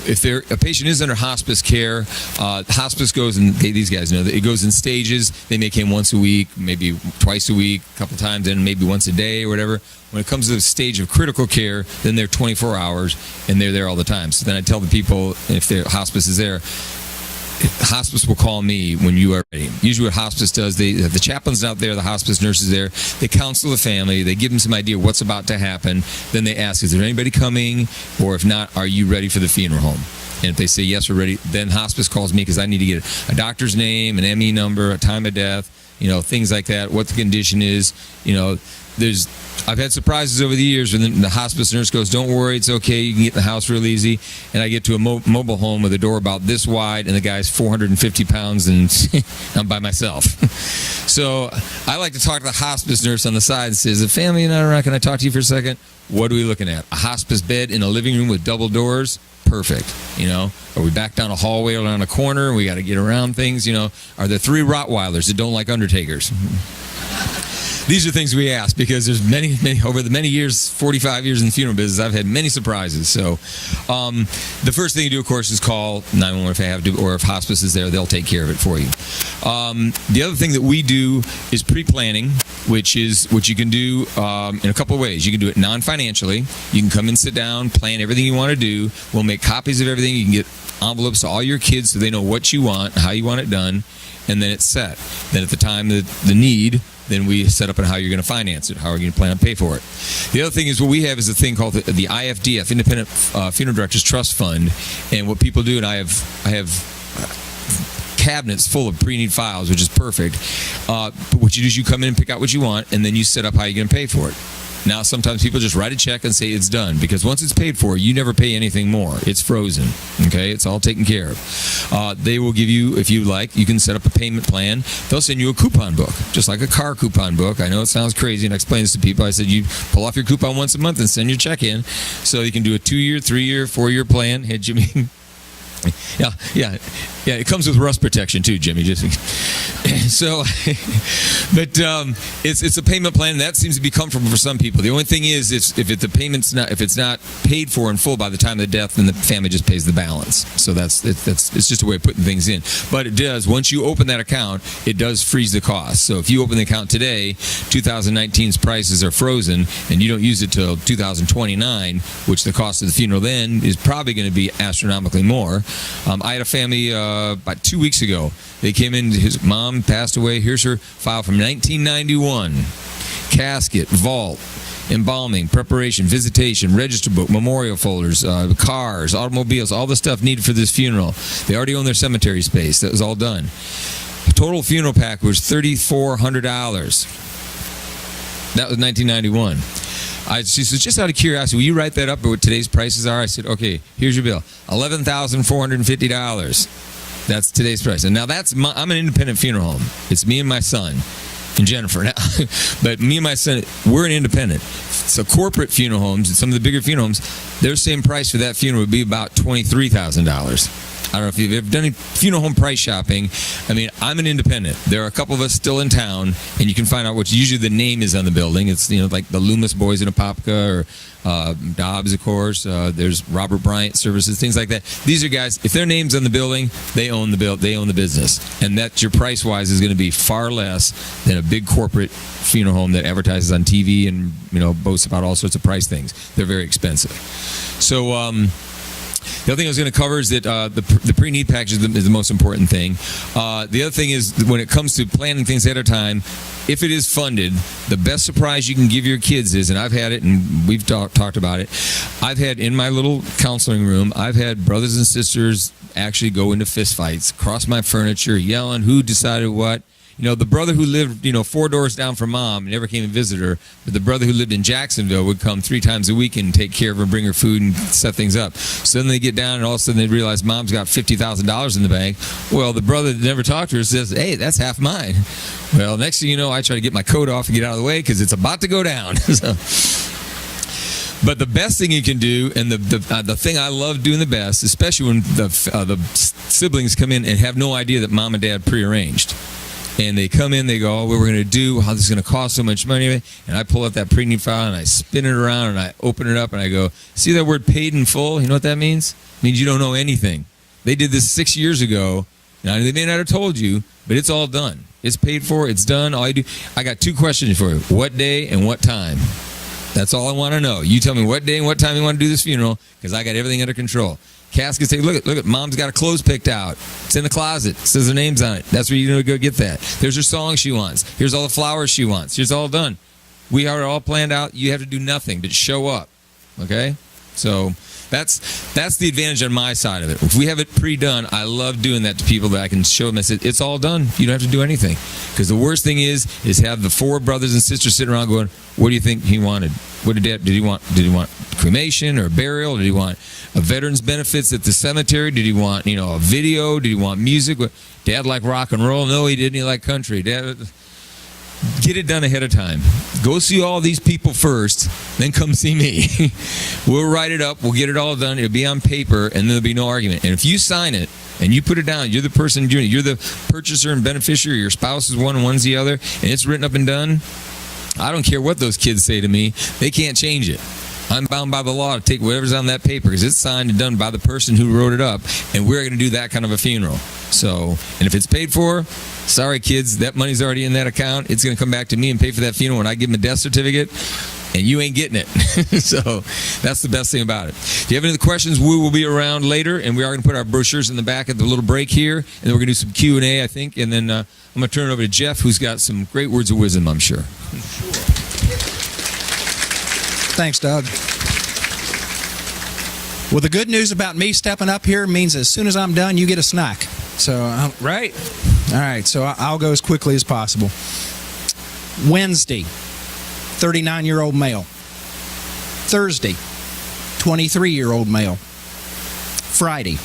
If a patient is under hospice care, hospice goes in. These guys know that it goes in stages. They may come once a week, maybe twice a week, a couple times, and maybe once a day or whatever. When it comes to the stage of critical care, then they're 24 hours and they're there all the time. So then I tell the people, if their hospice is there, hospice will call me when you are ready. Usually what hospice does, the chaplain's out there, the hospice nurse is there, they counsel the family, they give them some idea what's about to happen, then they ask, is there anybody coming, or if not, are you ready for the funeral home? And if they say yes, we're ready, then hospice calls me because I need to get a doctor's name, an ME number, a time of death, things like that, what the condition is. I've had surprises over the years when the hospice nurse goes, don't worry, it's okay, you can get in the house real easy. And I get to a mobile home with a door about this wide, and the guy's 450 pounds, and I'm by myself. So I like to talk to the hospice nurse on the side and says, the family and I are not going to talk to you for a second. What are we looking at? A hospice bed in a living room with double doors? Perfect. Are we back down a hallway or down a corner? We got to get around things. Are there 3 Rottweilers that don't like undertakers? These are things we ask because there's many over the many years, 45 years in the funeral business, I've had many surprises. So the first thing you do, of course, is call 911 if they have to, or if hospice is there, they'll take care of it for you. The other thing that we do is pre-planning, which is what you can do in a couple of ways. You can do it non-financially. You can come and sit down, plan everything you want to do. We'll make copies of everything. You can get envelopes to all your kids so they know what you want, how you want it done, and then it's set. Then at the time the need, then we set up on how you're going to finance it, how are you going to plan to pay for it. The other thing is what we have is a thing called the IFDF, Independent Funeral Directors Trust Fund, and what people do, and I have cabinets full of pre-need files, which is perfect. But what you do is you come in and pick out what you want, and then you set up how you're going to pay for it. Now, sometimes people just write a check and say it's done, because once it's paid for, you never pay anything more. It's frozen, okay? It's all taken care of. They will give you, if you like, you can set up a payment plan. They'll send you a coupon book, just like a car coupon book. I know it sounds crazy, and I explain this to people. I said, you pull off your coupon once a month and send your check in, so you can do a 2-year, 3-year, 4-year plan. Hey, Jimmy. Yeah. It comes with rust protection too, Jimmy. Just so, but it's a payment plan that seems to be comfortable for some people. The only thing is, if it's not paid for in full by the time of the death, then the family just pays the balance. So it's just a way of putting things in. But it does, once you open that account, it does freeze the cost. So if you open the account today, 2019's prices are frozen, and you don't use it till 2029, which the cost of the funeral then is probably going to be astronomically more. I had a family about 2 weeks ago. They came in, his mom passed away. Here's her file from 1991. Casket, vault, embalming, preparation, visitation, register book, memorial folders, cars, automobiles, all the stuff needed for this funeral. They already own their cemetery space. That was all done. The total funeral pack was $3,400. That was 1991. She says, just out of curiosity, will you write that up at what today's prices are? I said, okay, here's your bill. $11,450. That's today's price. And now I'm an independent funeral home. It's me and my son and Jennifer. Now, but me and my son, we're an independent. So corporate funeral homes and some of the bigger funeral homes, their same price for that funeral would be about $23,000. I don't know if you've ever done any funeral home price shopping. I mean, I'm an independent. There are a couple of us still in town, and you can find out what usually the name is on the building. It's, like the Loomis Boys in Apopka, or Dobbs, of course. There's Robert Bryant Services, things like that. These are guys, if their name's on the building, they own the business. And that your price-wise is going to be far less than a big corporate funeral home that advertises on TV and, boasts about all sorts of price things. They're very expensive. So, the other thing I was going to cover is that the pre-need package is the most important thing. The other thing is, when it comes to planning things ahead of time, if it is funded, the best surprise you can give your kids is, and I've had it, and we've talked about it, I've had in my little counseling room, I've had brothers and sisters actually go into fistfights, cross my furniture, yelling who decided what. The brother who lived, 4 doors down from mom never came and visited her, but the brother who lived in Jacksonville would come 3 times a week and take care of her, bring her food, and set things up. So then they get down, and all of a sudden they realize mom's got $50,000 in the bank. Well, the brother that never talked to her says, hey, that's half mine. Well, next thing you know, I try to get my coat off and get out of the way because it's about to go down. But the best thing you can do, and the thing I love doing the best, especially when the siblings come in and have no idea that mom and dad prearranged. And they come in, they go, oh, what we're going to do, how this is going to cost so much money. And I pull out that pre-need file, and I spin it around, and I open it up, and I go, see that word paid in full? You know what that means? It means you don't know anything. They did this 6 years ago. Now, they may not have told you, but it's all done. It's paid for. It's done. All you do, I got 2 questions for you. What day and what time? That's all I want to know. You tell me what day and what time you want to do this funeral, because I got everything under control. Caskets, say, look at, mom's got her clothes picked out. It's in the closet. It says her name's on it. That's where you're going to go get that. There's her song she wants. Here's all the flowers she wants. Here's all done. We are all planned out. You have to do nothing but show up. Okay? So that's the advantage on my side of it. If we have it pre-done, I love doing that to people that I can show them. I said, it's all done. You don't have to do anything. Because the worst thing is have the 4 brothers and sisters sitting around going, what do you think he wanted? What did he want? Did he want cremation or burial? Did he want a veterans benefits at the cemetery? Did he want, a video? Did he want music? Dad liked rock and roll? No, he didn't. He liked country. Dad, get it done ahead of time. Go see all these people first, then come see me. We'll write it up. We'll get it all done. It'll be on paper, and there'll be no argument. And if you sign it and you put it down, you're the person doing it. You're the purchaser and beneficiary. Your spouse is one and one's the other, and it's written up and done. I don't care what those kids say to me. They can't change it. I'm bound by the law to take whatever's on that paper because it's signed and done by the person who wrote it up, and we're going to do that kind of a funeral. So, and if it's paid for, sorry, kids, that money's already in that account. It's going to come back to me and pay for that funeral when I give them a death certificate, and you ain't getting it. So that's the best thing about it. If you have any other questions, we will be around later, and we are going to put our brochures in the back at the little break here, and then we're going to do some Q&A, I think, and then I'm going to turn it over to Jeff, who's got some great words of wisdom, I'm sure. Thanks, Doug. Well, the good news about me stepping up here means as soon as I'm done, you get a snack. So, right? All right, so I'll go as quickly as possible. Wednesday, 39-year-old male. Thursday, 23-year-old male. Friday,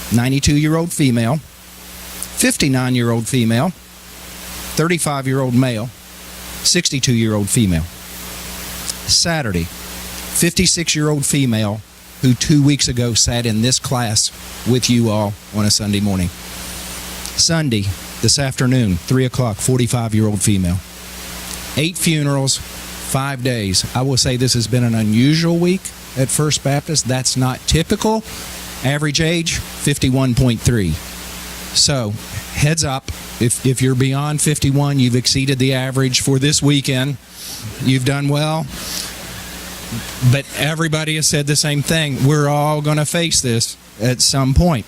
92-year-old female. 59-year-old female. 35-year-old male. 62-year-old female. Saturday, 56-year-old female who 2 weeks ago sat in this class with you all on a Sunday morning. Sunday, this afternoon, 3 o'clock, 45-year-old female. 8 funerals, 5 days. I will say this has been an unusual week at First Baptist. That's not typical. Average age, 51.3. So, heads up, if you're beyond 51, you've exceeded the average for this weekend. You've done well. But everybody has said the same thing. We're all going to face this at some point.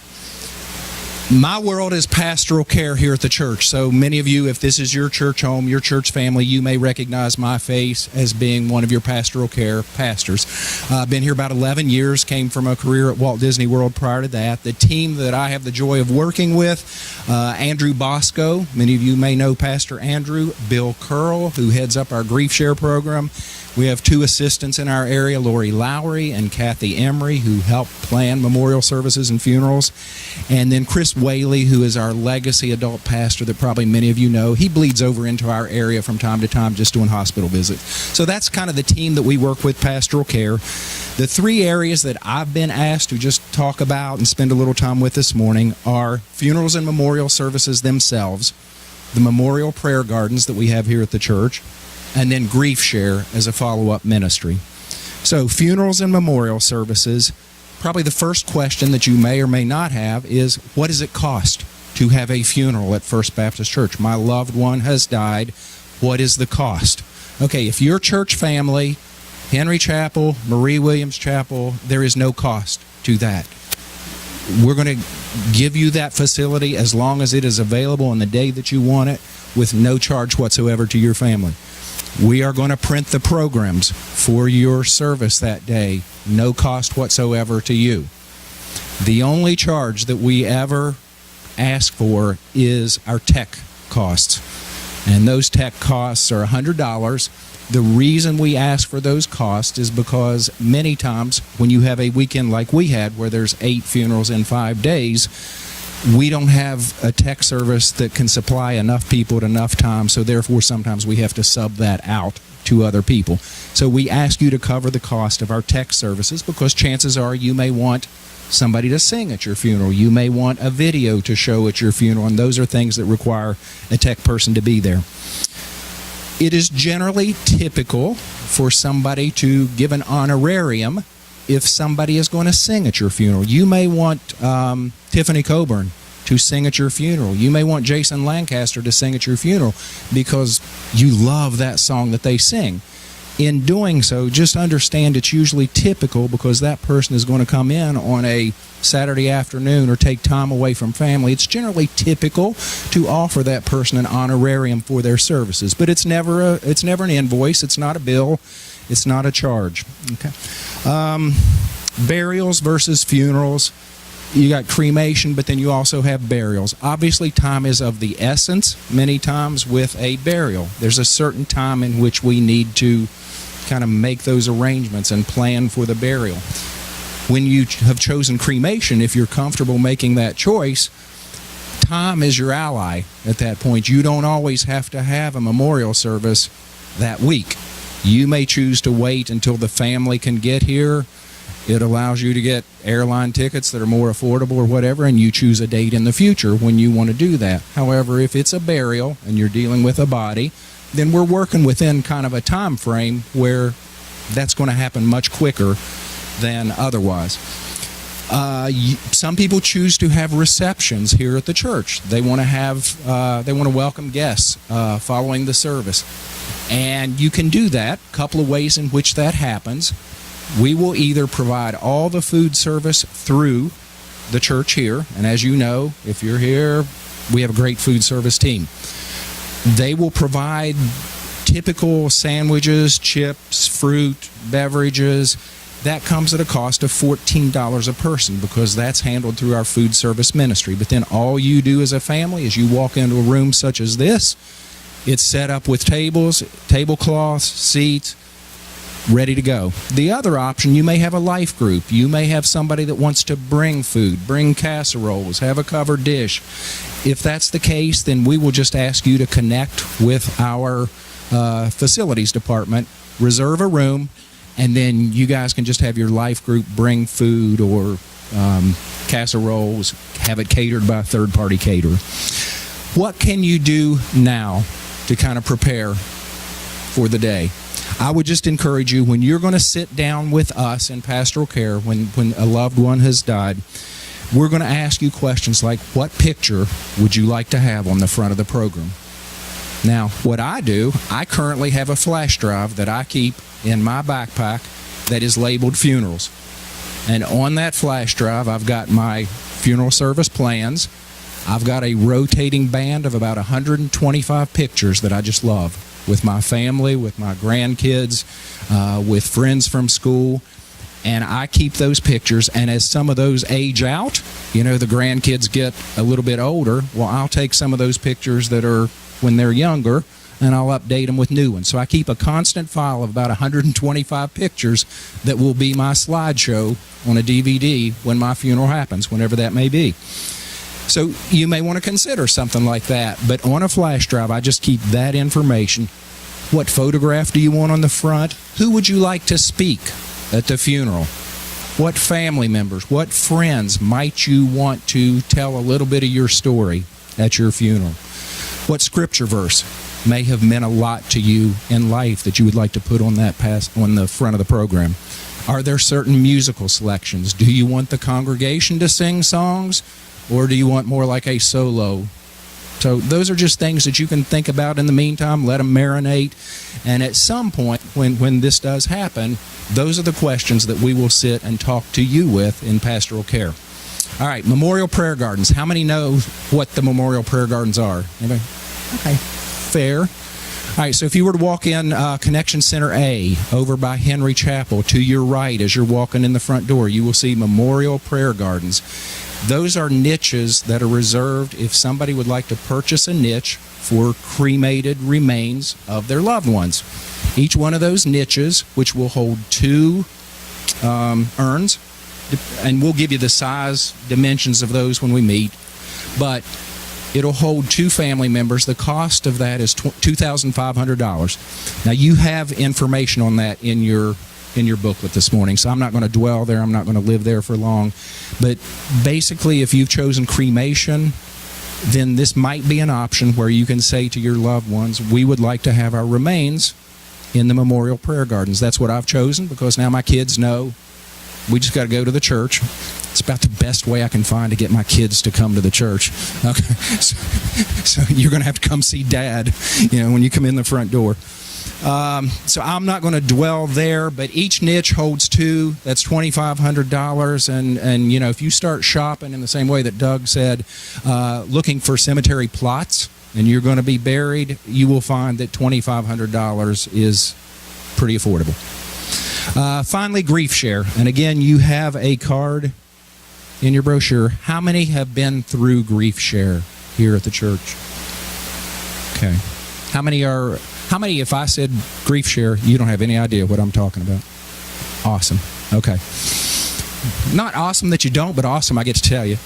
My world is pastoral care here at the church. So many of you, if this is your church home, your church family, you may recognize my face as being one of your pastoral care pastors. I've been here about 11 years, came from a career at Walt Disney World prior to that. The team that I have the joy of working with, Andrew Bosco, many of you may know Pastor Andrew, Bill Curl, who heads up our Grief Share program. We have 2 assistants in our area, Lori Lowry and Kathy Emery, who help plan memorial services and funerals. And then Chris Whaley, who is our legacy adult pastor that probably many of you know. He bleeds over into our area from time to time just doing hospital visits. So that's kind of the team that we work with, pastoral care. The 3 areas that I've been asked to just talk about and spend a little time with this morning are funerals and memorial services themselves, the memorial prayer gardens that we have here at the church, and then Grief Share as a follow-up ministry. So funerals and memorial services, probably the first question that you may or may not have is, what does it cost to have a funeral at First Baptist Church? My loved one has died. What is the cost? Okay, if your church family, Henry Chapel, Marie Williams Chapel, there is no cost to that. We're going to give you that facility as long as it is available on the day that you want it with no charge whatsoever to your family. We are going to print the programs for your service that day, no cost whatsoever to you. The only charge that we ever ask for is our tech costs. And those tech costs are $100. The reason we ask for those costs is because many times when you have a weekend like we had where there's 8 funerals in 5 days, we don't have a tech service that can supply enough people at enough time, so therefore sometimes we have to sub that out to other people. So we ask you to cover the cost of our tech services because chances are you may want somebody to sing at your funeral. You may want a video to show at your funeral, and those are things that require a tech person to be there. It is generally typical for somebody to give an honorarium if somebody is going to sing at your funeral. You may want Tiffany Coburn to sing at your funeral. You may want Jason Lancaster to sing at your funeral because you love that song that they sing. In doing so, just understand it's usually typical because that person is going to come in on a Saturday afternoon or take time away from family. It's generally typical to offer that person an honorarium for their services, but it's never an invoice. It's not a bill. It's not a charge. Okay. burials versus funerals. You got cremation, but then you also have burials. Obviously, time is of the essence many times with a burial. There's a certain time in which we need to kind of make those arrangements and plan for the burial. When you have chosen cremation, if you're comfortable making that choice, time is your ally at that point. You don't always have to have a memorial service that week. You may choose to wait until the family can get here. It allows you to get airline tickets that are more affordable or whatever, and you choose a date in the future when you want to do that. However, if it's a burial and you're dealing with a body, then we're working within kind of a time frame where that's going to happen much quicker than otherwise. Some people choose to have receptions here at the church. They want to welcome guests following the service, and you can do that. A couple of ways in which that happens. We will either provide all the food service through the church here, and as you know, if you're here, we have a great food service team. They will provide typical sandwiches, chips, fruit, beverages. That comes at a cost of $14 a person because that's handled through our food service ministry. But then all you do as a family is you walk into a room such as this. It's set up with tables, tablecloths, seats, ready to go. The other option, you may have a life group. You may have somebody that wants to bring food, bring casseroles, have a covered dish. If that's the case, then we will just ask you to connect with our facilities department, reserve a room, and then you guys can just have your life group bring food or casseroles, have it catered by a third-party caterer. What can you do now to kind of prepare for the day? I would just encourage you, when you're going to sit down with us in pastoral care, when a loved one has died, we're going to ask you questions like, what picture would you like to have on the front of the program? Now, what I do, I currently have a flash drive that I keep in my backpack that is labeled funerals. And on that flash drive, I've got my funeral service plans. I've got a rotating band of about 125 pictures that I just love, with my family, with my grandkids, with friends from school. And I keep those pictures, and as some of those age out, the grandkids get a little bit older, well, I'll take some of those pictures that are when they're younger, and I'll update them with new ones. So I keep a constant file of about 125 pictures that will be my slideshow on a DVD when my funeral happens, whenever that may be. So you may want to consider something like that, but on a flash drive, I just keep that information. What photograph do you want on the front? Who would you like to speak at the funeral? What family members, what friends might you want to tell a little bit of your story at your funeral? What scripture verse may have meant a lot to you in life that you would like to put on on the front of the program? Are there certain musical selections? Do you want the congregation to sing songs, or do you want more like a solo? So those are just things that you can think about in the meantime. Let them marinate. And at some point, when this does happen, those are the questions that we will sit and talk to you with in pastoral care. All right, memorial prayer gardens. How many know what the memorial prayer gardens are? Anybody? Okay, fair. All right, so if you were to walk in Connection Center A over by Henry Chapel, to your right as you're walking in the front door, you will see memorial prayer gardens. Those are niches that are reserved if somebody would like to purchase a niche for cremated remains of their loved ones. Each one of those niches, which will hold 2 urns, and we'll give you the size dimensions of those when we meet, but it'll hold 2 family members. The cost of that is $2,500. Now, you have information on that in your booklet this morning, so I'm not going to dwell there. I'm not going to live there for long. But basically, if you've chosen cremation, then this might be an option where you can say to your loved ones, we would like to have our remains in the memorial prayer gardens. That's what I've chosen because now my kids know we just got to go to the church. It's about the best way I can find to get my kids to come to the church. Okay, so you're going to have to come see Dad, when you come in the front door. So I'm not going to dwell there, but each niche holds 2. That's $2,500. And if you start shopping in the same way that Doug said, looking for cemetery plots, and you're going to be buried, you will find that $2,500 is pretty affordable. Finally, Grief Share. And again, you have a card in your brochure. How many have been through Grief Share here at the church? Okay. How many, if I said Grief Share, you don't have any idea what I'm talking about? Awesome. Okay. Not awesome that you don't, but awesome I get to tell you.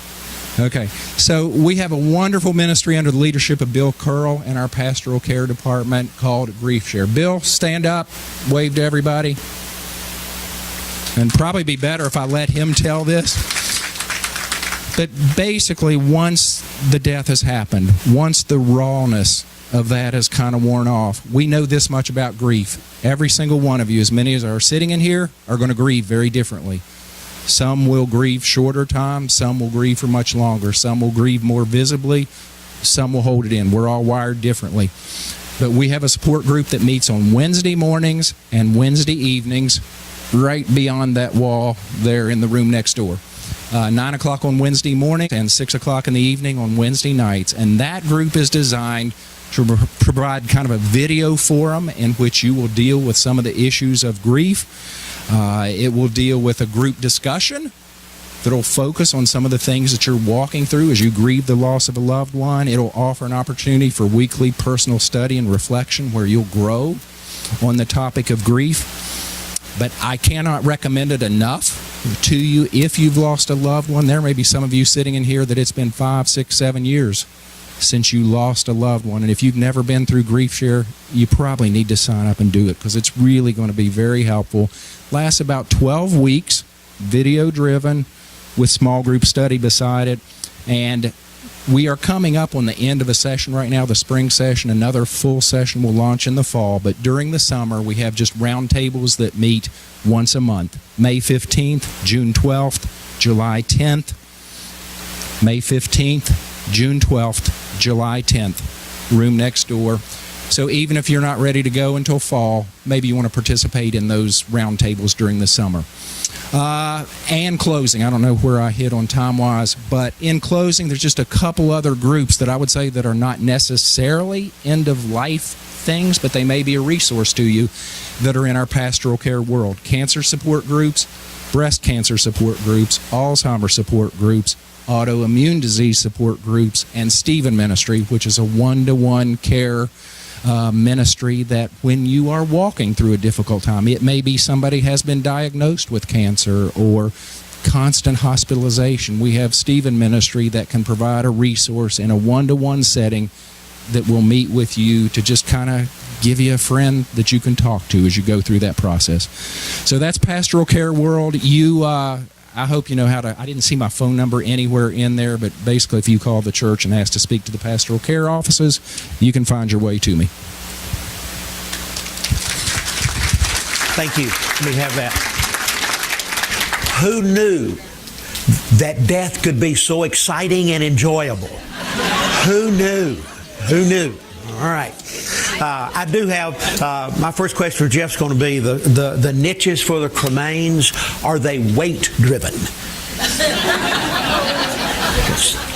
Okay. So we have a wonderful ministry under the leadership of Bill Curl in our pastoral care department called Grief Share. Bill, stand up, wave to everybody. And probably be better if I let him tell this. But basically, once the death has happened, once the rawness of that has kind of worn off, we know this much about grief. Every single one of you, as many as are sitting in here, are going to grieve very differently. Some will grieve shorter time, some will grieve for much longer, some will grieve more visibly, some will hold it in. We're all wired differently. But we have a support group that meets on Wednesday mornings and Wednesday evenings right beyond that wall there in the room next door. 9 o'clock on Wednesday morning and 6 o'clock in the evening on Wednesday nights. And that group is designed to provide kind of a video forum in which you will deal with some of the issues of grief. It will deal with a group discussion that'll focus on some of the things that you're walking through as you grieve the loss of a loved one. It'll offer an opportunity for weekly personal study and reflection where you'll grow on the topic of grief. But I cannot recommend it enough to you if you've lost a loved one. There may be some of you sitting in here that it's been 5, 6, 7 years since you lost a loved one. And if you've never been through Grief Share, you probably need to sign up and do it because it's really going to be very helpful. Lasts about 12 weeks, video driven with small group study beside it. And we are coming up on the end of a session right now, the spring session. Another full session will launch in the fall. But during the summer, we have just roundtables that meet once a month. May 15th, June 12th, July 10th. May 15th, June 12th, July 10th. Room next door. So even if you're not ready to go until fall, maybe you want to participate in those roundtables during the summer. And closing, I don't know where I hit on time-wise, but in closing, there's just a couple other groups that I would say that are not necessarily end-of-life things, but they may be a resource to you that are in our pastoral care world. Cancer support groups, breast cancer support groups, Alzheimer's support groups, autoimmune disease support groups, and Stephen Ministry, which is a one-to-one care ministry that when you are walking through a difficult time, it may be somebody has been diagnosed with cancer or constant hospitalization. We have Stephen Ministry that can provide a resource in a one-to-one setting that will meet with you to just kind of give you a friend that you can talk to as you go through that process. So that's Pastoral Care World. I hope you know how to, I didn't see my phone number anywhere in there, but basically if you call the church and ask to speak to the pastoral care offices, you can find your way to me. Thank you. Let me have that. Who knew that death could be so exciting and enjoyable? Who knew? Who knew? All right. I do have, my first question for Jeff's going to be the niches for the cremains, are they weight driven?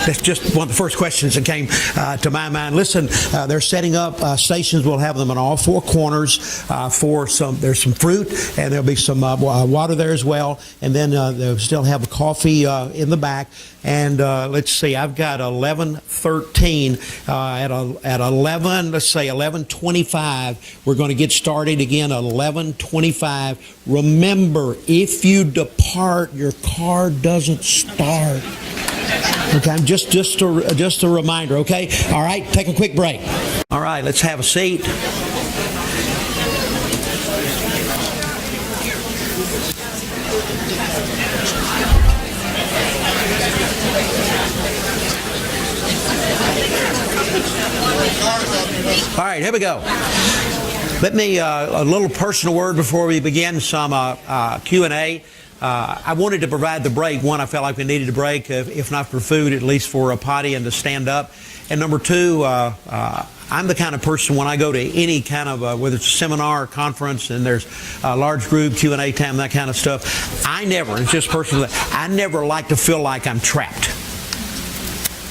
That's just one of the first questions that came to my mind. Listen, they're setting up stations. We'll have them in all four corners there's some fruit, and there'll be some water there as well. And then they'll still have a coffee in the back. And let's see, I've got 11:13 at 11. Let's say 11:25. We're going to get started again at 11:25. Remember, if you depart, your car doesn't start. Okay, just a reminder. Okay, all right. Take a quick break. All right, let's have a seat. All right, here we go. Let me a little personal word before we begin some Q&A. I wanted to provide the break. One, I felt like we needed a break, if not for food, at least for a potty and to stand up. And number two, I'm the kind of person when I go to any kind of, whether it's a seminar or conference and there's a large group, Q&A time, that kind of stuff, it's just personal, I never like to feel like I'm trapped.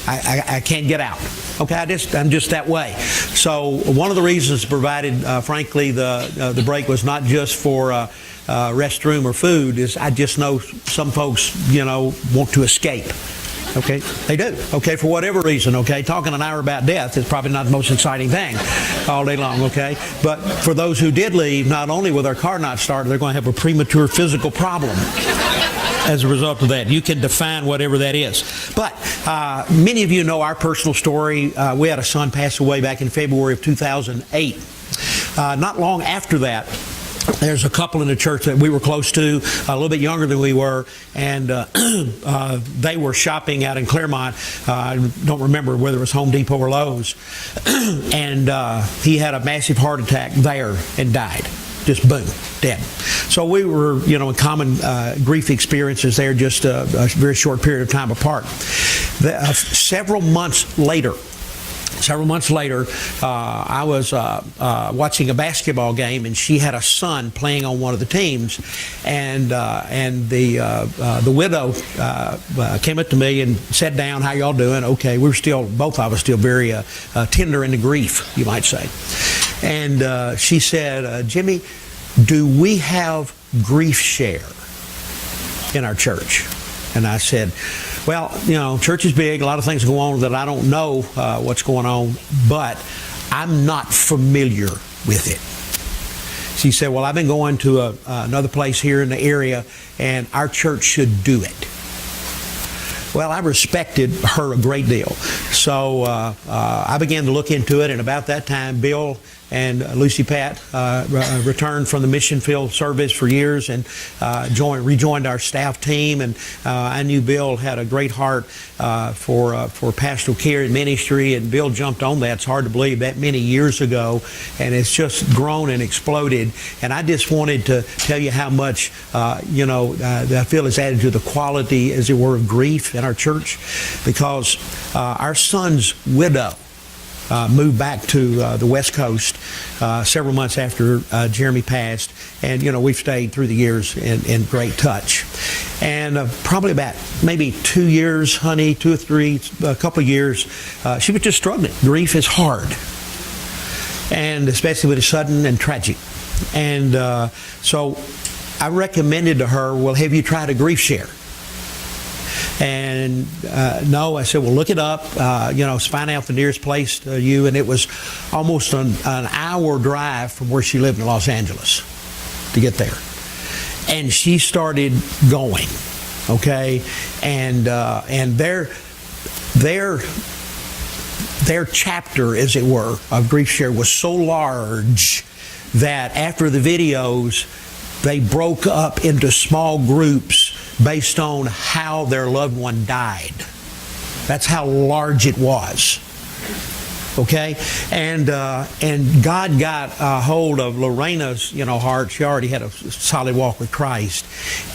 I can't get out. Okay, I'm just that way. So one of the reasons provided, frankly, the break was not just for restroom or food is I just know some folks, want to escape. Okay, they do. Okay, for whatever reason. Okay, talking an hour about death is probably not the most exciting thing all day long. Okay, but for those who did leave, not only will their car not start, they're going to have a premature physical problem as a result of that. You can define whatever that is. But many of you know our personal story. We had a son pass away back in February of 2008. Not long after that, there's a couple in the church that we were close to, a little bit younger than we were, and they were shopping out in Claremont. I don't remember whether it was Home Depot or Lowe's. And he had a massive heart attack there and died. Just boom, dead. So we were, in common grief experiences there, just a very short period of time apart. Several months later, I was watching a basketball game, and she had a son playing on one of the teams, and the widow came up to me and sat down. How y'all doing? Okay, both of us still very tender in the grief, you might say. And she said, Jimmy, do we have grief share in our church? And I said, well, church is big. A lot of things go on that I don't know what's going on, but I'm not familiar with it. She said, well, I've been going to another place here in the area, and our church should do it. Well, I respected her a great deal. So I began to look into it, and about that time, Bill and Lucy Pat returned from the mission field service for years and rejoined our staff team. And I knew Bill had a great heart for pastoral care and ministry, and Bill jumped on that. It's hard to believe that many years ago, and it's just grown and exploded. And I just wanted to tell you how much I feel is added to the quality, as it were, of grief in our church, because our son's widow moved back to the West Coast several months after Jeremy passed, and we've stayed through the years in great touch. And probably about maybe 2 years, honey, 2 or 3, a couple of years, she was just struggling. Grief is hard, and especially when it's sudden and tragic. And so I recommended to her, well, have you tried a grief share? And no, I said, well, look it up, find out the nearest place to you. And it was almost an hour drive from where she lived in Los Angeles to get there. And she started going, okay? And their chapter, as it were, of Grief Share was so large that after the videos, they broke up into small groups based on how their loved one died. That's how large it was. Okay? And God got a hold of Lorena's, heart. She already had a solid walk with Christ.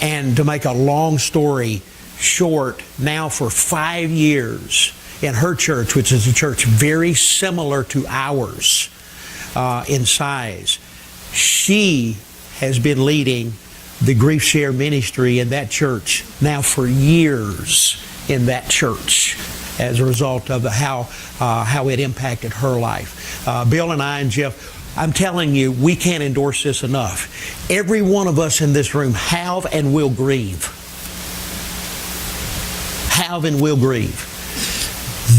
And to make a long story short, now for 5 years in her church, which is a church very similar to ours in size, she has been leading the Grief Share ministry in that church now for years in that church as a result of how it impacted her life. Bill and I and Jeff, I'm telling you, we can't endorse this enough. Every one of us in this room have and will grieve. Have and will grieve.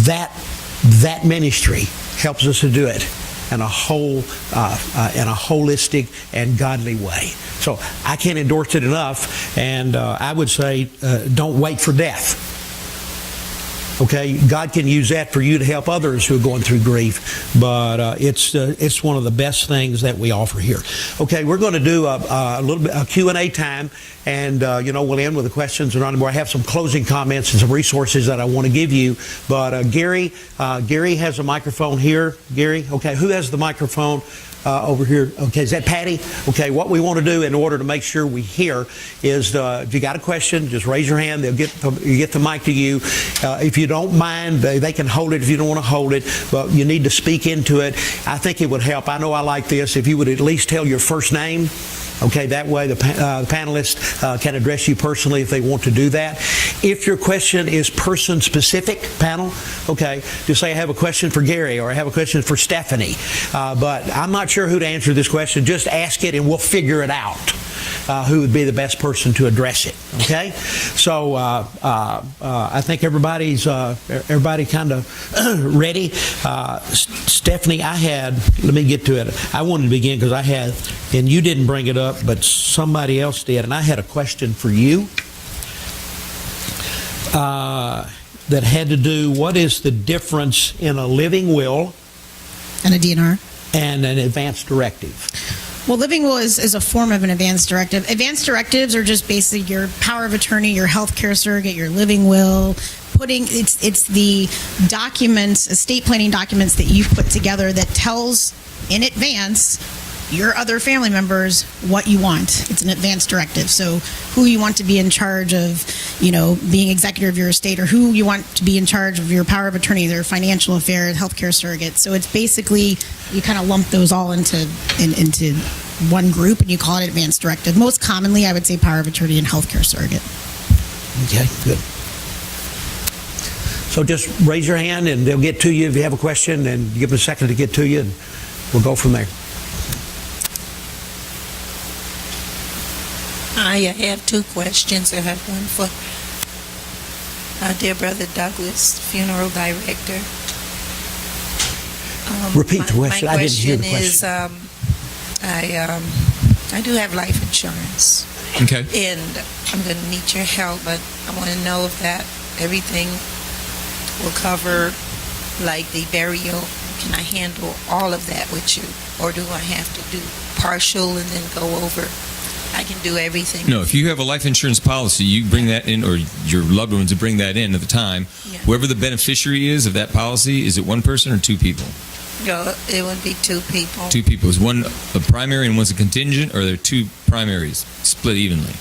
That ministry helps us to do it in a holistic and godly way. So I can't endorse it enough, and I would say don't wait for death. Okay, God can use that for you to help others who are going through grief, but it's one of the best things that we offer here. Okay, we're going to do a little bit a Q&A time, and we'll end with the questions and on more. I have some closing comments and some resources that I want to give you. But Gary has a microphone here. Gary, okay, who has the microphone? Over here. Okay, is that Patty? Okay, what we want to do in order to make sure we hear is if you got a question, just raise your hand. They'll get the mic to you. If you don't mind, they can hold it if you don't want to hold it, but you need to speak into it. I think it would help. I know I like this. If you would at least tell your first name. Okay, that way the panelists can address you personally if they want to do that. If your question is person-specific, panel, okay, just say I have a question for Gary or I have a question for Stephanie. But I'm not sure who to answer this question. Just ask it and we'll figure it out. who would be the best person to address it. Okay, so I think everybody kind of ready. Stephanie, let me get to it. I wanted to begin because I had, and you didn't bring it up, but somebody else did, and I had a question for you that had to do, what is the difference in a living will And a DNR. and an advance directive? Well, living will is a form of an advance directive. Advance directives are just basically your power of attorney, your health care surrogate, your living will. It's the documents, estate planning documents that you put together that tells in advance your other family members what you want. It's an advance directive. So who you want to be in charge of, being executor of your estate, or who you want to be in charge of your power of attorney, their financial affairs, healthcare surrogate. So it's basically, you kind of lump those all into one group and you call it advance directive. Most commonly, I would say power of attorney and healthcare surrogate. Okay, good. So just raise your hand and they'll get to you if you have a question, and give them a second to get to you, and we'll go from there. I have two questions. I have one for our dear brother Douglas, funeral director. Repeat the question. I didn't hear the question. I do have life insurance. Okay. And I'm going to need your help, but I want to know if that everything will cover, like the burial. Can I handle all of that with you? Or do I have to do partial and then go over? I can do everything. No, if you have a life insurance policy, you bring that in, or your loved ones would bring that in at the time. Yeah. Whoever the beneficiary is of that policy, is it one person or two people? No, it would be two people. Two people. Is one a primary and one's a contingent, or are there two primaries split evenly?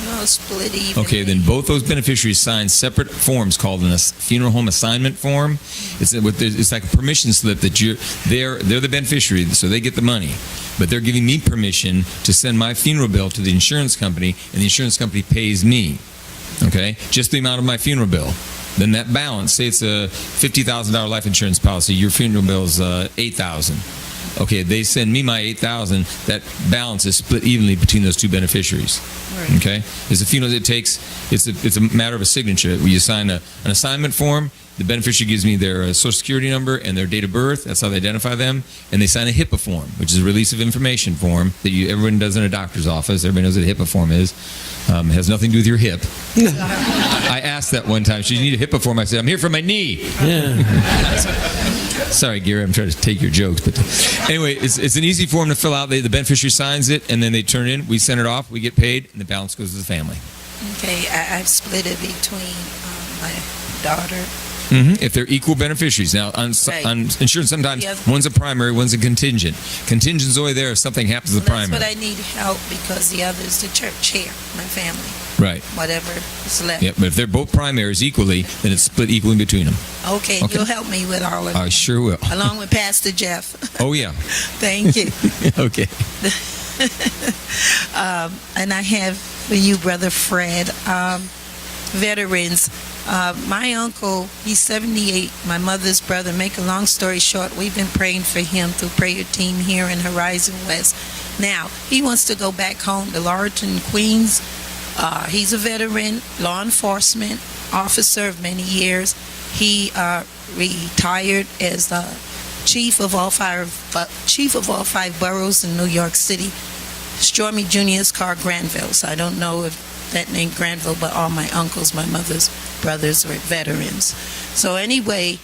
No, split evenly. Okay, then both those beneficiaries sign separate forms called a funeral home assignment form. It's like a permission slip that they're the beneficiary, so they get the money. But they're giving me permission to send my funeral bill to the insurance company, and the insurance company pays me. Okay, just the amount of my funeral bill. Then that balance, say it's a $50,000 life insurance policy, your funeral bill is $8,000. Okay, they send me my $8,000. That balance is split evenly between those two beneficiaries. Right. Okay, it's a funeral. It's a matter of a signature. We assign an assignment form. The beneficiary gives me their Social Security number and their date of birth. That's how they identify them. And they sign a HIPAA form, which is a release of information form that everyone does in a doctor's office. Everybody knows what a HIPAA form is. It has nothing to do with your hip. I asked that one time. She said, "You need a HIPAA form." I said, "I'm here for my knee." Sorry, Gary, I'm trying to take your jokes. But anyway, it's an easy form to fill out. The beneficiary signs it, and then they turn it in. We send it off. We get paid, and the balance goes to the family. Okay, I've split it between my daughter. Mm-hmm. If they're equal beneficiaries. Now, on insurance, sometimes one's a primary, one's a contingent. Contingent's only there if something happens to the primary. That's what I need help, because the other is the church chair, my family. Right. Whatever is left. Yeah, but if they're both primaries equally, then it's split equally between them. Okay, you'll help me with all of it. I sure will. Along with Pastor Jeff. Oh, yeah. Thank you. Okay. And I have for you, Brother Fred, veterans. My uncle, he's 78, my mother's brother. Make a long story short, we've been praying for him through prayer team here in Horizon West. Now, he wants to go back home to Laurelton, Queens. He's a veteran, law enforcement officer of many years. He retired as chief of all five boroughs in New York City. Stormy Jr.'s car, Granville. So I don't know if that name Granville, but all my uncles, my mother's brothers were veterans. So anyway,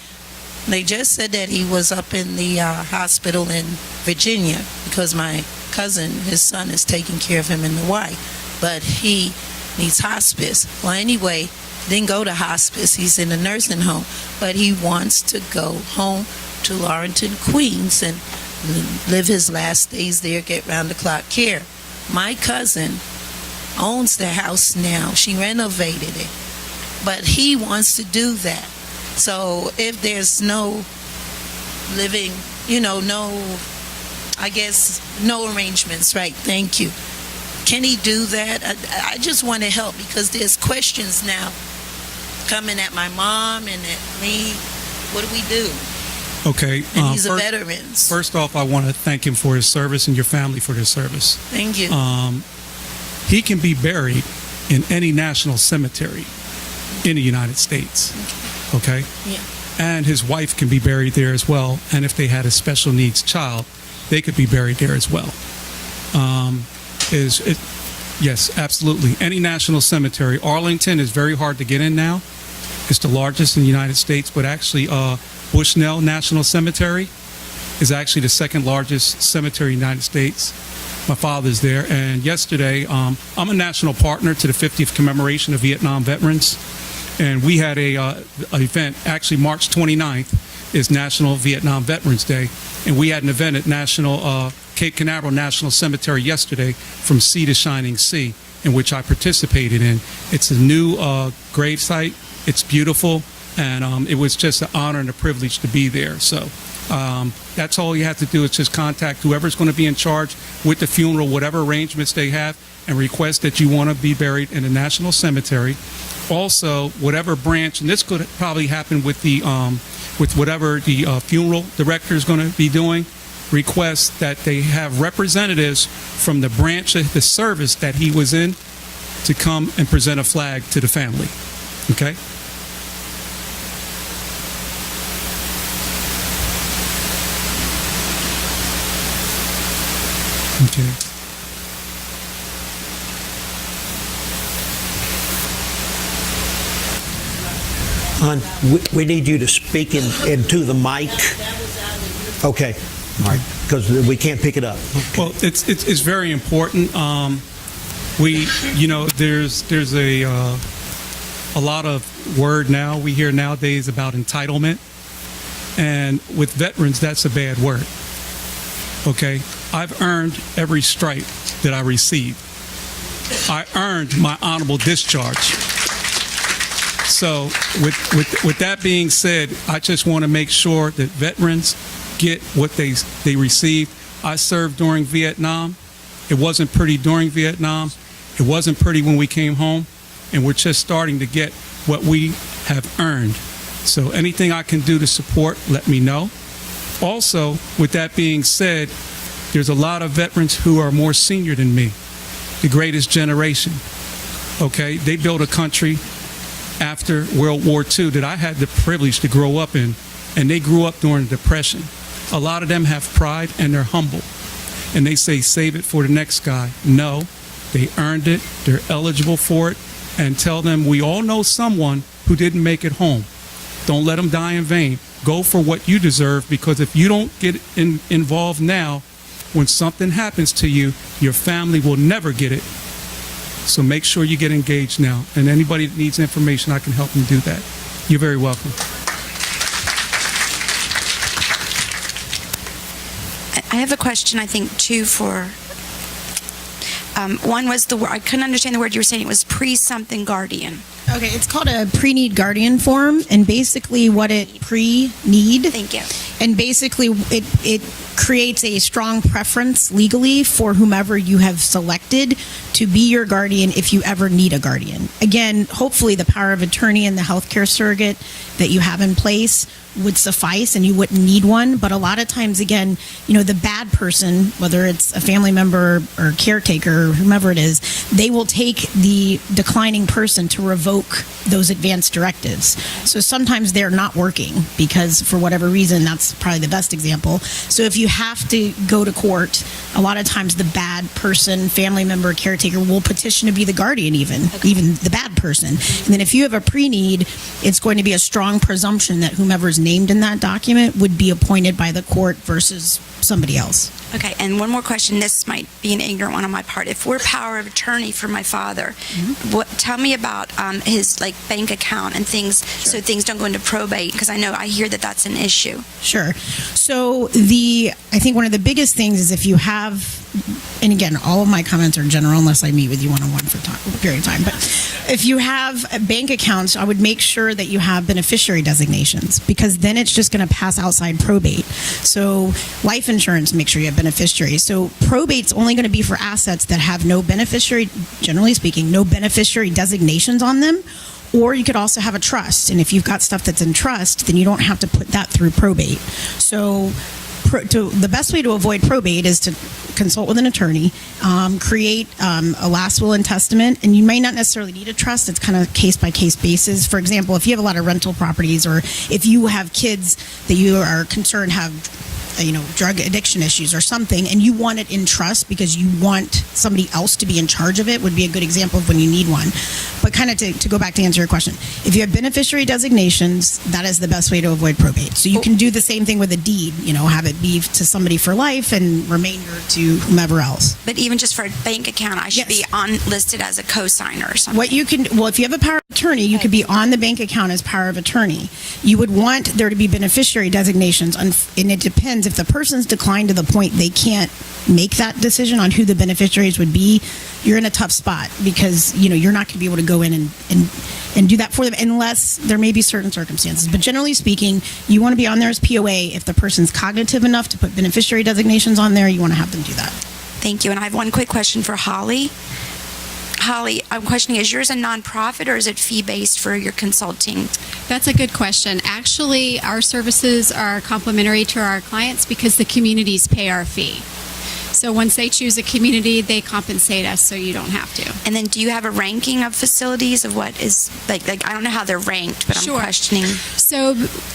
they just said that he was up in the hospital in Virginia because my cousin, his son, is taking care of him in the Y. But he needs hospice. Well, anyway, didn't go to hospice. He's in a nursing home. But he wants to go home to Laurelton, Queens, and live his last days there, get round-the-clock care. My cousin owns the house now. She renovated it. But he wants to do that. So if there's no living, no arrangements, right? Thank you. Can he do that? I just want to help, because there's questions now coming at my mom and at me. What do we do? Okay. And he's a veteran. First off, I want to thank him for his service and your family for their service. Thank you. he can be buried in any national cemetery in the United States. Okay? Yeah. And his wife can be buried there as well. And if they had a special needs child, they could be buried there as well. Yes, absolutely. Any national cemetery. Arlington is very hard to get in now. It's the largest in the United States, but actually Bushnell National Cemetery is actually the second largest cemetery in the United States. My father's there. And yesterday, I'm a national partner to the 50th commemoration of Vietnam veterans. And we had an event, actually March 29th is National Vietnam Veterans Day. And we had an event at Cape Canaveral National Cemetery yesterday, From Sea to Shining Sea, in which I participated in. It's a new grave site. It's beautiful. And it was just an honor and a privilege to be there. So that's all you have to do is just contact whoever's going to be in charge with the funeral, whatever arrangements they have, and request that you want to be buried in a national cemetery. Also, whatever branch, and this could probably happen with the with whatever the funeral director is going to be doing, request that they have representatives from the branch of the service that he was in to come and present a flag to the family. Okay? Okay. We need you to speak into the mic. Okay. All right. Because we can't pick it up. Okay. Well, it's very important. There's a lot of word now we hear nowadays about entitlement, and with veterans, that's a bad word. Okay, I've earned every stripe that I received. I earned my honorable discharge. So with that being said, I just want to make sure that veterans get what they received. I served during Vietnam. It wasn't pretty during Vietnam. It wasn't pretty when we came home. And we're just starting to get what we have earned. So anything I can do to support, let me know. Also, with that being said, there's a lot of veterans who are more senior than me, the greatest generation. Okay, they built a country after World War II that I had the privilege to grow up in, and they grew up during the Depression. A lot of them have pride and they're humble, and they say, save it for the next guy. No, they earned it, they're eligible for it, and tell them we all know someone who didn't make it home. Don't let them die in vain. Go for what you deserve, because if you don't get involved now, when something happens to you, your family will never get it. So make sure you get engaged now. And anybody that needs information, I can help them do that. You're very welcome. I have a question, I think, too, for... one was the word, I couldn't understand the word you were saying. It was pre-something guardian. Okay, it's called a pre-need guardian form, and basically what it pre-need. Thank you. And basically it creates a strong preference legally for whomever you have selected to be your guardian if you ever need a guardian. Again, hopefully the power of attorney and the healthcare surrogate that you have in place would suffice and you wouldn't need one. But a lot of times, again, the bad person, whether it's a family member or caretaker or whomever it is, they will take the declining person to revoke those advance directives. So sometimes they're not working because for whatever reason, that's probably the best example. So if you have to go to court, a lot of times the bad person, family member, caretaker will petition to be the guardian even the bad person. And then if you have a pre-need, it's going to be a strong presumption that whomever is named in that document would be appointed by the court versus somebody else. Okay, and one more question. This might be an ignorant one on my part. If we're power of attorney for my father, tell me about his bank account and things, so things don't go into probate, because I hear that that's an issue. Sure. So I think one of the biggest things is if you have, and again, all of my comments are general unless I meet with you one-on-one for a period of time, but if you have bank accounts, I would make sure that you have beneficiary designations, because then it's just going to pass outside probate. So life insurance, make sure you have beneficiaries. So probate's only going to be for assets that have no beneficiary, generally speaking, no beneficiary designations on them. Or you could also have a trust. And if you've got stuff that's in trust, then you don't have to put that through probate. So the best way to avoid probate is to consult with an attorney, create a last will and testament, and you may not necessarily need a trust. It's kind of case-by-case basis. For example, if you have a lot of rental properties, or if you have kids that you are concerned have drug addiction issues or something, and you want it in trust because you want somebody else to be in charge of it, would be a good example of when you need one. But kind of to go back to answer your question, if you have beneficiary designations, that is the best way to avoid probate. So you can do the same thing with a deed, have it be to somebody for life and remainder to whomever else. But even just for a bank account, I should be listed as a co-signer or something. If you have a power of attorney, you could be on the bank account as power of attorney. You would want there to be beneficiary designations, and it depends. If the person's declined to the point they can't make that decision on who the beneficiaries would be, you're in a tough spot, because you're not going to be able to go in and do that for them unless there may be certain circumstances. But generally speaking, you want to be on there as POA. If the person's cognitive enough to put beneficiary designations on there, you want to have them do that. Thank you. And I have one quick question for Holly. Holly, I'm questioning, is yours a nonprofit or is it fee-based for your consulting? That's a good question. Actually, our services are complimentary to our clients because the communities pay our fee. So once they choose a community, they compensate us, so you don't have to. And then do you have a ranking of facilities of what is, like I don't know how they're ranked, but I'm questioning. So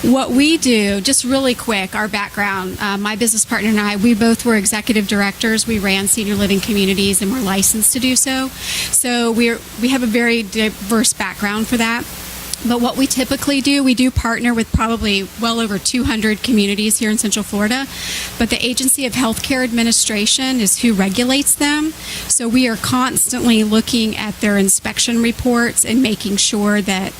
what we do, just really quick, our background, my business partner and I, we both were executive directors. We ran senior living communities and we're licensed to do so. So we have a very diverse background for that. But what we typically do, we do partner with probably well over 200 communities here in Central Florida. But the Agency of Healthcare Administration is who regulates them. So we are constantly looking at their inspection reports and making sure that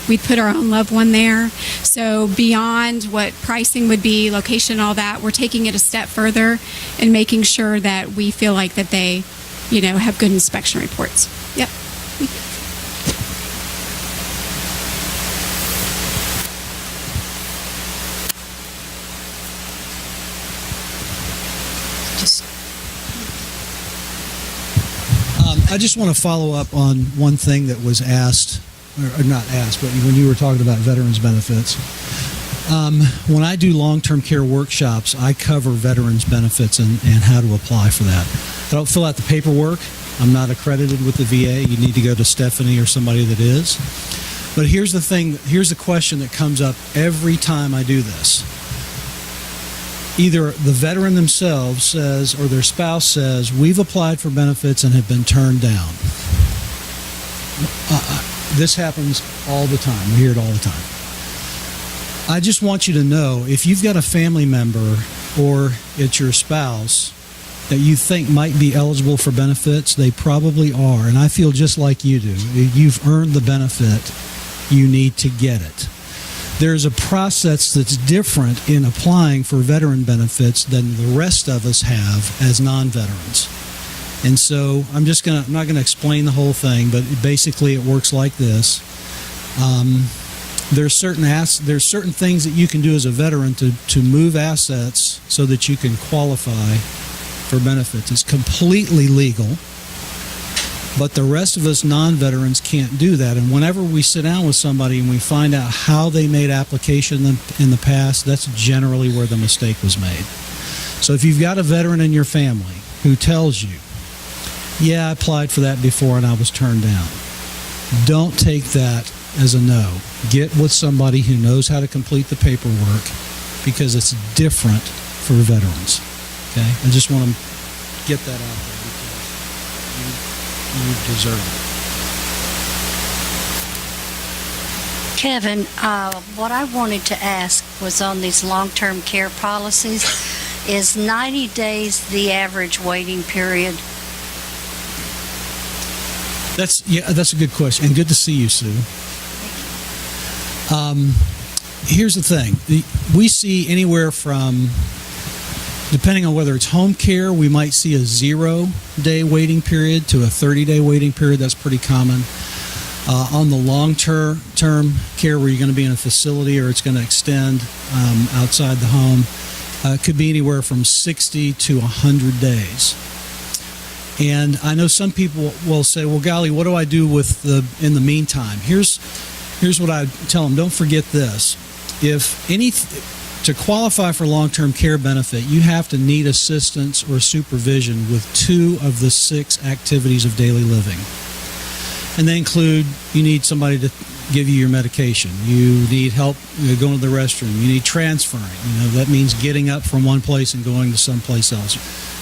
we put our own loved one there. So beyond what pricing would be, location, all that, we're taking it a step further and making sure that we feel like that they, have good inspection reports. Yep. I just want to follow up on one thing that was asked, or not asked, but when you were talking about veterans benefits. When I do long-term care workshops, I cover veterans benefits and how to apply for that. I don't fill out the paperwork. I'm not accredited with the VA. You need to go to Stephanie or somebody that is. But here's the thing. Here's the question that comes up every time I do this. Either the veteran themselves says or their spouse says, we've applied for benefits and have been turned down. This happens all the time. We hear it all the time. I just want you to know, if you've got a family member or it's your spouse that you think might be eligible for benefits, they probably are. And I feel just like you do. You've earned the benefit. You need to get it. There's a process that's different in applying for veteran benefits than the rest of us have as non-veterans. And so I'm not going to explain the whole thing, but basically it works like this. There's certain things that you can do as a veteran to move assets so that you can qualify for benefits. It's completely legal. But the rest of us non-veterans can't do that. And whenever we sit down with somebody and we find out how they made application in the past, that's generally where the mistake was made. So if you've got a veteran in your family who tells you, yeah, I applied for that before and I was turned down, don't take that as a no. Get with somebody who knows how to complete the paperwork, because it's different for veterans. Okay? I just want to get that out there. You deserve it. Kevin, what I wanted to ask was on these long-term care policies, is 90 days the average waiting period? That's a good question, and good to see you, Sue. Here's the thing. We see anywhere from, depending on whether it's home care, we might see a 0-day waiting period to a 30-day waiting period. That's pretty common. On the long-term care, where you're going to be in a facility or it's going to extend outside the home, it could be anywhere from 60 to 100 days. And I know some people will say, well, golly, what do I do in the meantime? Here's what I tell them. Don't forget this. To qualify for long-term care benefit, you have to need assistance or supervision with 2 of the 6 activities of daily living. And they include, you need somebody to give you your medication. You need help going to the restroom. You need transferring. That means getting up from one place and going to someplace else.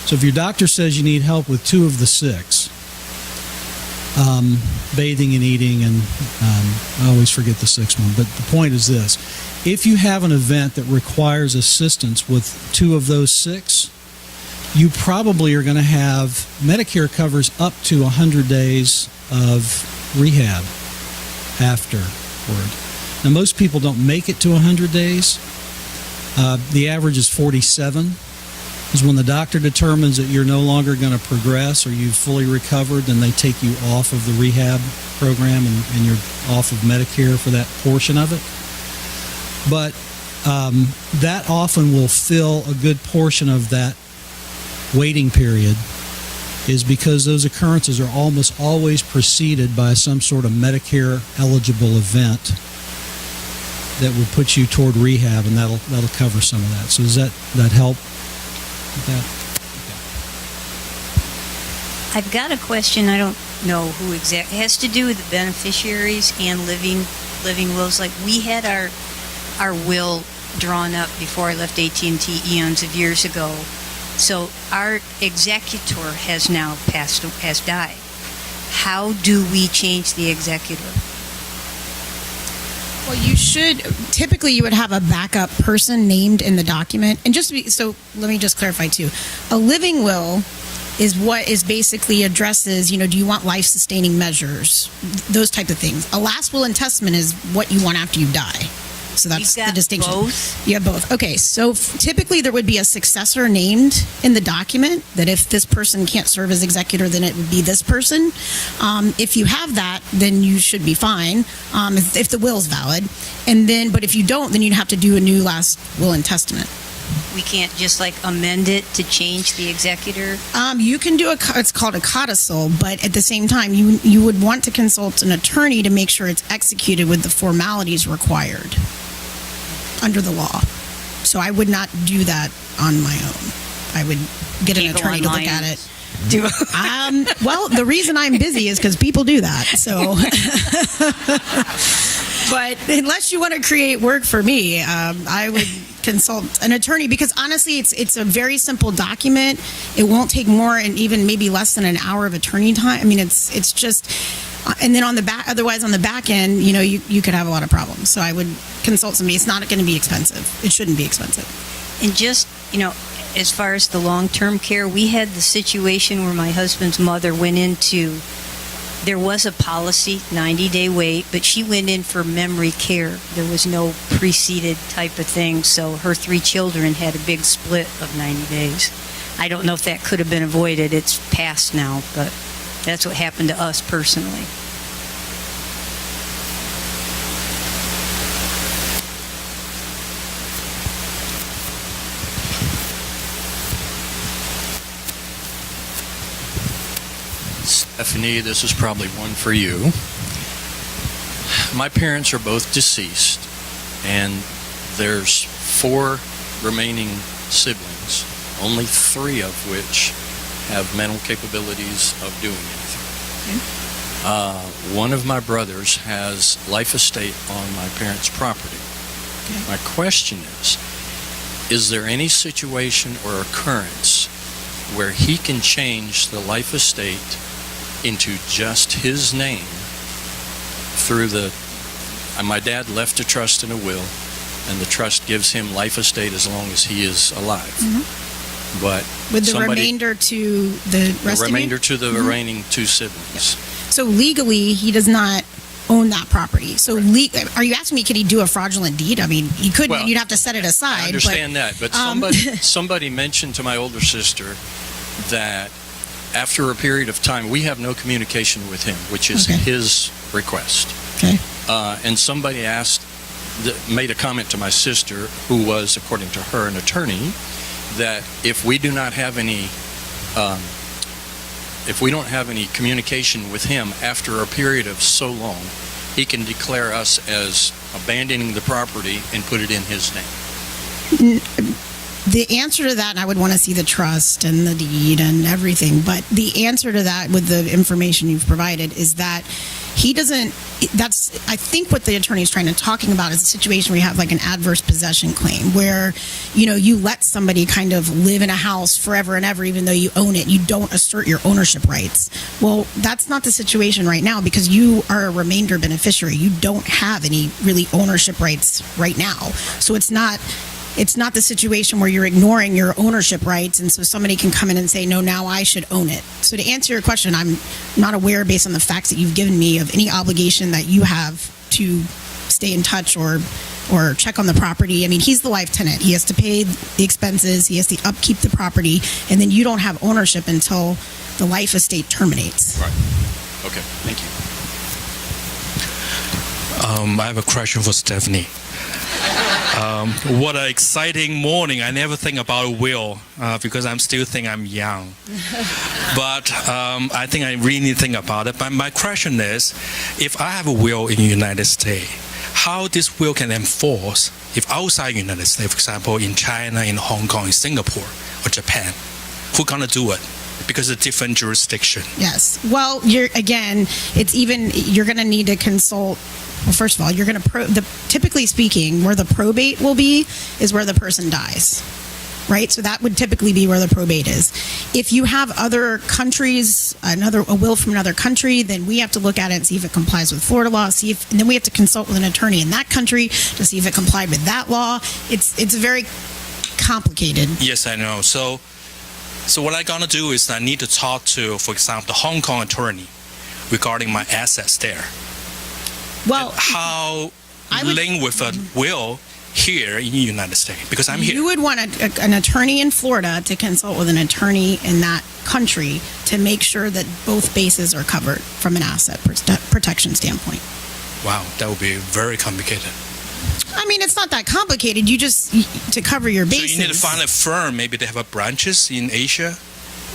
So if your doctor says you need help with 2 of the 6, bathing and eating, and I always forget the 6th one, but the point is this. If you have an event that requires assistance with 2 of those 6, you probably are going to have Medicare covers up to 100 days of rehab afterward. Now, most people don't make it to 100 days. The average is 47. Is when the doctor determines that you're no longer going to progress or you've fully recovered, then they take you off of the rehab program and you're off of Medicare for that portion of it. But that often will fill a good portion of that waiting period, is because those occurrences are almost always preceded by some sort of Medicare eligible event that will put you toward rehab, and that'll cover some of that. So does that help with that? Okay. I've got a question. I don't know who exactly. It has to do with the beneficiaries and living wills. Like, we had our will drawn up before I left AT&T eons of years ago. So our executor has now has died. How do we change the executor? Well, typically you would have a backup person named in the document. And so let me just clarify too. A living will is what is basically addresses, do you want life-sustaining measures? Those type of things. A last will and testament is what you want after you die. So that's the distinction. Both? You have both. Okay, so typically there would be a successor named in the document, that if this person can't serve as executor, then it would be this person. If you have that, then you should be fine, if the will's valid. But if you don't, then you'd have to do a new last will and testament. We can't just amend it to change the executor? You can do it's called a codicil, but at the same time, you would want to consult an attorney to make sure it's executed with the formalities required under the law. So I would not do that on my own. I would get an attorney to look at it. Well, the reason I'm busy is because people do that. So, but unless you want to create work for me, I would consult an attorney, because honestly, it's a very simple document. It won't take more, and even maybe less than an hour of attorney time. I mean, it's just. And then otherwise on the back end, you could have a lot of problems. So I would consult somebody. It's not going to be expensive. It shouldn't be expensive. And just, as far as the long-term care, we had the situation where my husband's mother went into, there was a policy, 90-day wait, but she went in for memory care. There was no preceded type of thing. So her 3 children had a big split of 90 days. I don't know if that could have been avoided. It's past now, but that's what happened to us personally. Stephanie, this is probably one for you. My parents are both deceased, and there's 4 remaining siblings, only 3 of which have mental capabilities of doing anything. Okay. One of my brothers has life estate on my parents' property. Okay. My question is there any situation or occurrence where he can change the life estate into just his name through my dad left a trust and a will, and the trust gives him life estate as long as he is alive. Mm-hmm. But with the remainder to the rest the remainder of you? To the remaining 2 siblings. Yeah. So legally, he does not own that property. So are you asking me, could he do a fraudulent deed? I mean, he could, you'd have to set it aside. I understand that, but somebody mentioned to my older sister that after a period of time, we have no communication with him, which is his request. Okay. And somebody made a comment to my sister, who was, according to her, an attorney, that if we don't have any communication with him after a period of so long, he can declare us as abandoning the property and put it in his name. The answer to that, and I would want to see the trust and the deed and everything, but the answer to that with the information you've provided is that he doesn't, I think what the attorney is talking about is a situation where you have like an adverse possession claim where, you let somebody kind of live in a house forever and ever, even though you own it. You don't assert your ownership rights. Well, that's not the situation right now because you are a remainder beneficiary. You don't have any really ownership rights right now. So it's not the situation where you're ignoring your ownership rights and so somebody can come in and say, no, now I should own it. So to answer your question, I'm not aware based on the facts that you've given me of any obligation that you have to stay in touch or check on the property. I mean, he's the life tenant. He has to pay the expenses. He has to upkeep the property. And then you don't have ownership until the life estate terminates. Right. Okay, thank you. I have a question for Stephanie. What an exciting morning. I never think about a will because I'm still think I'm young. But I think I really need to think about it. But my question is, if I have a will in the United States, how this will can enforce if outside the United States, for example, in China, in Hong Kong, in Singapore, or Japan, who's going to do it? Because it's a different jurisdiction. Yes. Well, you're going to need to consult. Well, first of all, you're going to typically speaking, where the probate will be is where the person dies, right? So that would typically be where the probate is. If you have other countries, a will from another country, then we have to look at it and see if it complies with Florida law. And then we have to consult with an attorney in that country to see if it complied with that law. It's very complicated. Yes, I know. So what I'm going to do is I need to talk to, for example, the Hong Kong attorney regarding my assets there. Well, and how link with a will here in the United States, because I'm here. You would want an attorney in Florida to consult with an attorney in that country to make sure that both bases are covered from an asset protection standpoint. Wow, that would be very complicated. I mean, it's not that complicated. You just, to cover your bases. So you need to find a firm, maybe they have branches in Asia?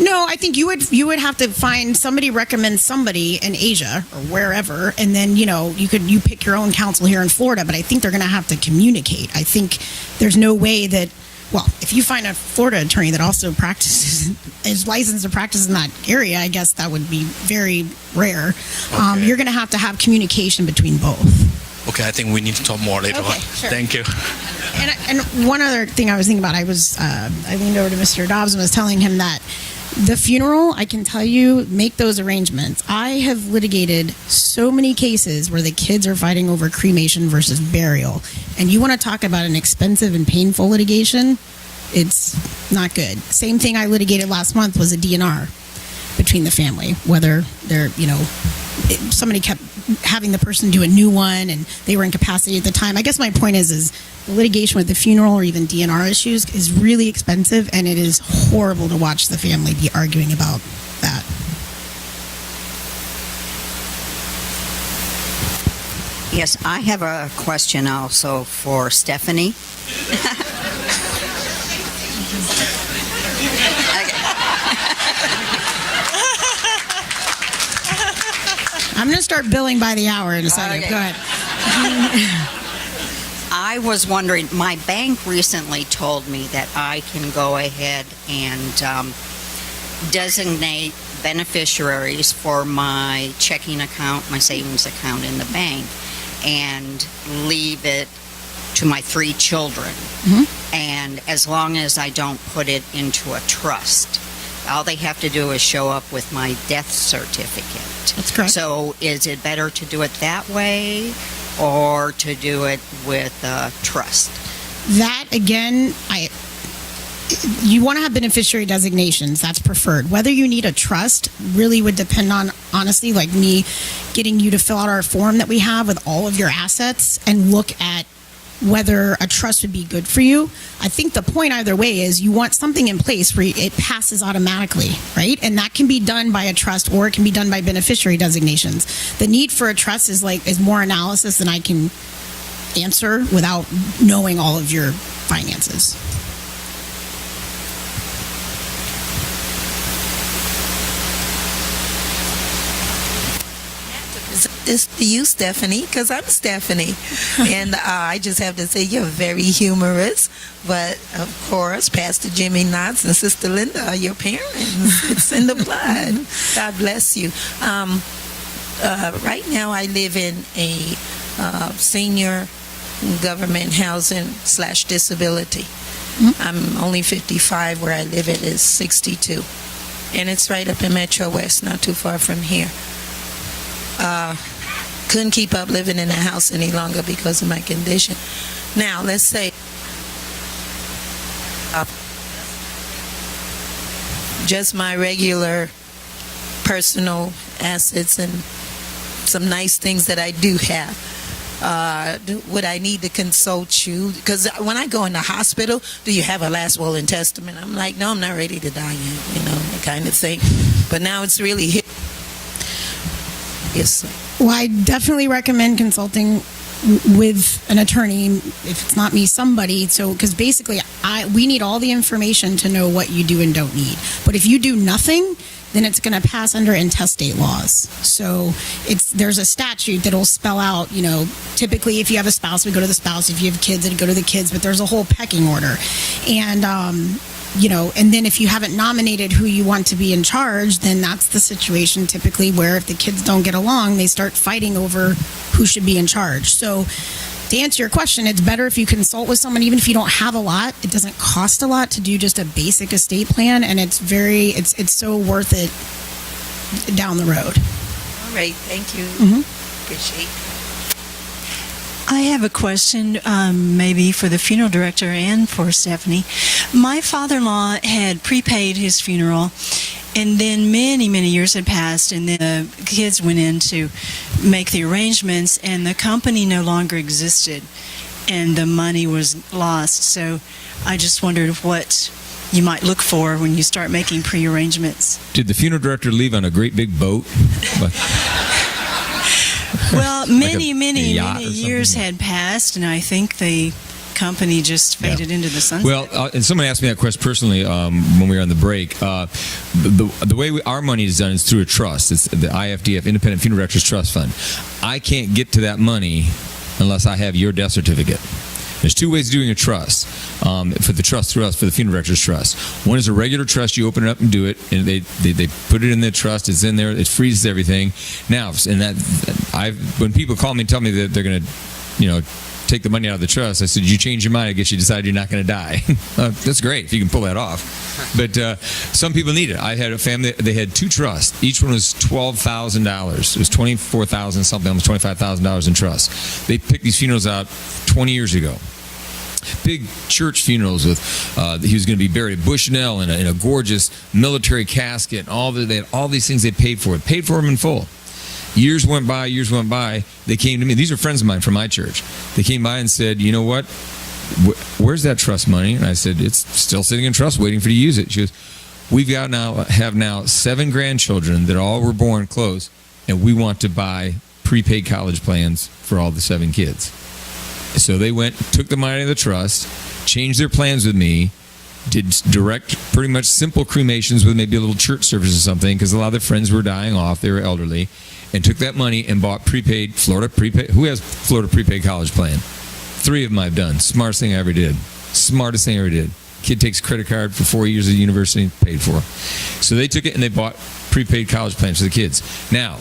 No, I think you would have to find somebody, recommend somebody in Asia or wherever, and then you pick your own counsel here in Florida. But I think they're going to have to communicate. I think there's no way that. Well, if you find a Florida attorney that also is licensed to practice in that area, I guess that would be very rare. Okay. You're going to have communication between both. Okay, I think we need to talk more later on. Sure. Thank you. And one other thing I was thinking about, I leaned over to Mr. Dobbs and was telling him that the funeral, I can tell you, make those arrangements. I have litigated so many cases where the kids are fighting over cremation versus burial. And you want to talk about an expensive and painful litigation? It's not good. Same thing I litigated last month was a DNR between the family, whether they're, somebody kept having the person do a new one and they were incapacitated at the time. I guess my point is the litigation with the funeral or even DNR issues is really expensive, and it is horrible to watch the family be arguing about that. Yes, I have a question also for Stephanie. I'm going to start billing by the hour in a second. Okay. Go ahead. I was wondering, my bank recently told me that I can go ahead and designate beneficiaries for my checking account, my savings account in the bank, and leave it to my 3 children. Mm-hmm. And as long as I don't put it into a trust, all they have to do is show up with my death certificate. That's correct. So is it better to do it that way or to do it with a trust? That, again, you want to have beneficiary designations. That's preferred. Whether you need a trust really would depend on, honestly, like me getting you to fill out our form that we have with all of your assets and look at whether a trust would be good for you. I think the point either way is you want something in place where it passes automatically, right? And that can be done by a trust or it can be done by beneficiary designations. The need for a trust is more analysis than I can answer without knowing all of your finances. this to you, Stephanie, because I'm Stephanie. And I just have to say you're very humorous. But, of course, Pastor Jimmy Knott and Sister Linda are your parents. It's in the blood. God bless you. Right now I live in a senior government housing / disability. I'm only 55. Where I live it is 62. And it's right up in Metro West, not too far from here. Couldn't keep up living in the house any longer because of my condition. Now, let's say just my regular personal assets and some nice things that I do have. Would I need to consult you? Because when I go in the hospital, do you have a last will and testament? I'm like, no, I'm not ready to die yet, that kind of thing. But now it's really hit. Yes. Well, I definitely recommend consulting with an attorney, if it's not me, somebody. So, because basically, we need all the information to know what you do and don't need. But if you do nothing, then it's going to pass under intestate laws. So there's a statute that'll spell out, typically if you have a spouse, we go to the spouse. If you have kids, it'd go to the kids. But there's a whole pecking order. And, and then if you haven't nominated who you want to be in charge, then that's the situation typically where if the kids don't get along, they start fighting over who should be in charge. So to answer your question, it's better if you consult with someone, even if you don't have a lot. It doesn't cost a lot to do just a basic estate plan, and it's so worth it down the road. All right, thank you. Appreciate it. I have a question, maybe for the funeral director and for Stephanie. My father-in-law had prepaid his funeral, and then many, many years had passed, and then the kids went in to make the arrangements, and the company no longer existed, and the money was lost. So I just wondered what you might look for when you start making pre-arrangements. Did the funeral director leave on a great big boat? Well, many yacht or years had passed, and I think the company just faded into the sunset. Well, and someone asked me that question personally when we were on the break. The way our money is done is through a trust. It's the IFDF, Independent Funeral Directors Trust Fund. I can't get to that money unless I have your death certificate. There's two ways of doing a trust. For the trust through us, for the funeral directors trust. One is a regular trust. You open it up and do it, and they put it in the trust. It's in there. It freezes everything. Now, when people call me and tell me that they're going to, take the money out of the trust, I said, you change your mind. I guess you decided you're not going to die. That's great if you can pull that off. But some people need it. I had a family, they had two trusts. Each one was $12,000. It was $24,000 something, almost $25,000 in trust. They picked these funerals out 20 years ago. Big church funerals with he was going to be buried at Bushnell in a gorgeous military casket. They had all these things they paid for them in full. Years went by. They came to me. These are friends of mine from my church. They came by and said, you know what? Where's that trust money? And I said, it's still sitting in trust waiting for you to use it. She goes, we have now 7 grandchildren that all were born close, and we want to buy prepaid college plans for all the 7 kids. So they took the money of the trust, changed their plans with me, did direct, pretty much simple cremations with maybe a little church service or something, because a lot of their friends were dying off. They were elderly, and took that money and bought Florida prepaid. Who has Florida prepaid college plan? 3 of them I've done. Smartest thing I ever did. Kid takes credit card for 4 years of university, paid for. So they took it and they bought prepaid college plans for the kids. Now,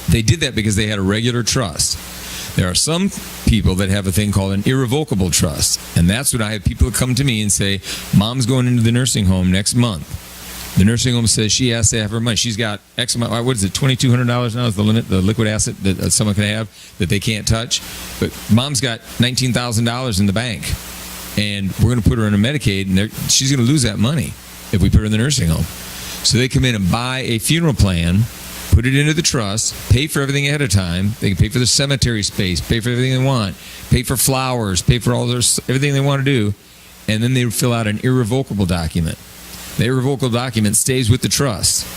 they did that because they had a regular trust. There are some people that have a thing called an irrevocable trust, and that's when I have people come to me and say, Mom's going into the nursing home next month. The nursing home says she has to have her money. She's got X amount, what is it, $2,200 now is the limit, the liquid asset that someone can have that they can't touch. But Mom's got $19,000 in the bank, and we're going to put her in a Medicaid, and she's going to lose that money if we put her in the nursing home. So they come in and buy a funeral plan, put it into the trust, pay for everything ahead of time. They can pay for the cemetery space, pay for everything they want, pay for flowers, pay for everything they want to do, and then they fill out an irrevocable document. The irrevocable document stays with the trust.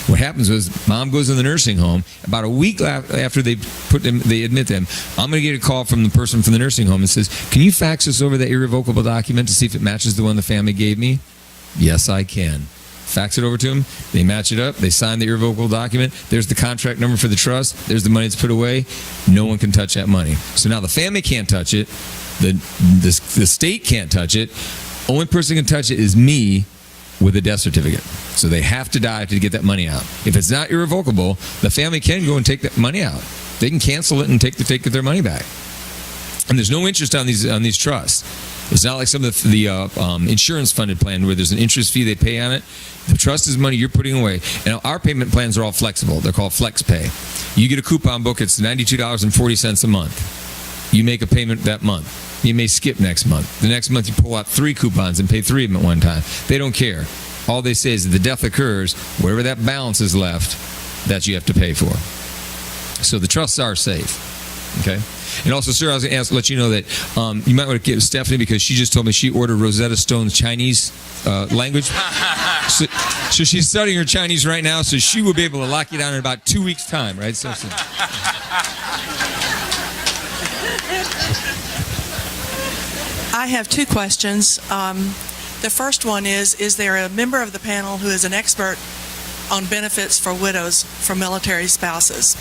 What happens is Mom goes in the nursing home. About a week after they admit them, I'm going to get a call from the person from the nursing home and says, can you fax us over that irrevocable document to see if it matches the one the family gave me? Yes, I can. fax it over to them. They match it up. They sign the irrevocable document. There's the contract number for the trust. There's the money that's put away. No one can touch that money. So now the family can't touch it. The state can't touch it. Only person who can touch it is me with a death certificate. So they have to die to get that money out. If it's not irrevocable, the family can go and take that money out. They can cancel it and take their money back. And there's no interest on these trusts. It's not like some of the insurance-funded plan where there's an interest fee they pay on it. The trust is money you're putting away. And our payment plans are all flexible. They're called Flex Pay. You get a coupon book. It's $92.40 a month. You make a payment that month. You may skip next month. The next month you pull out 3 coupons and pay 3 of them at one time. They don't care. All they say is that the death occurs, whatever that balance is left, that you have to pay for. So the trusts are safe. Okay? And also, sir, I was going to let you know that you might want to give Stephanie, because she just told me she ordered Rosetta Stone's Chinese language. So she's studying her Chinese right now, so she will be able to lock you down in about 2 weeks' time, right? So I have 2 questions. The first one is there a member of the panel who is an expert on benefits for widows from military spouses?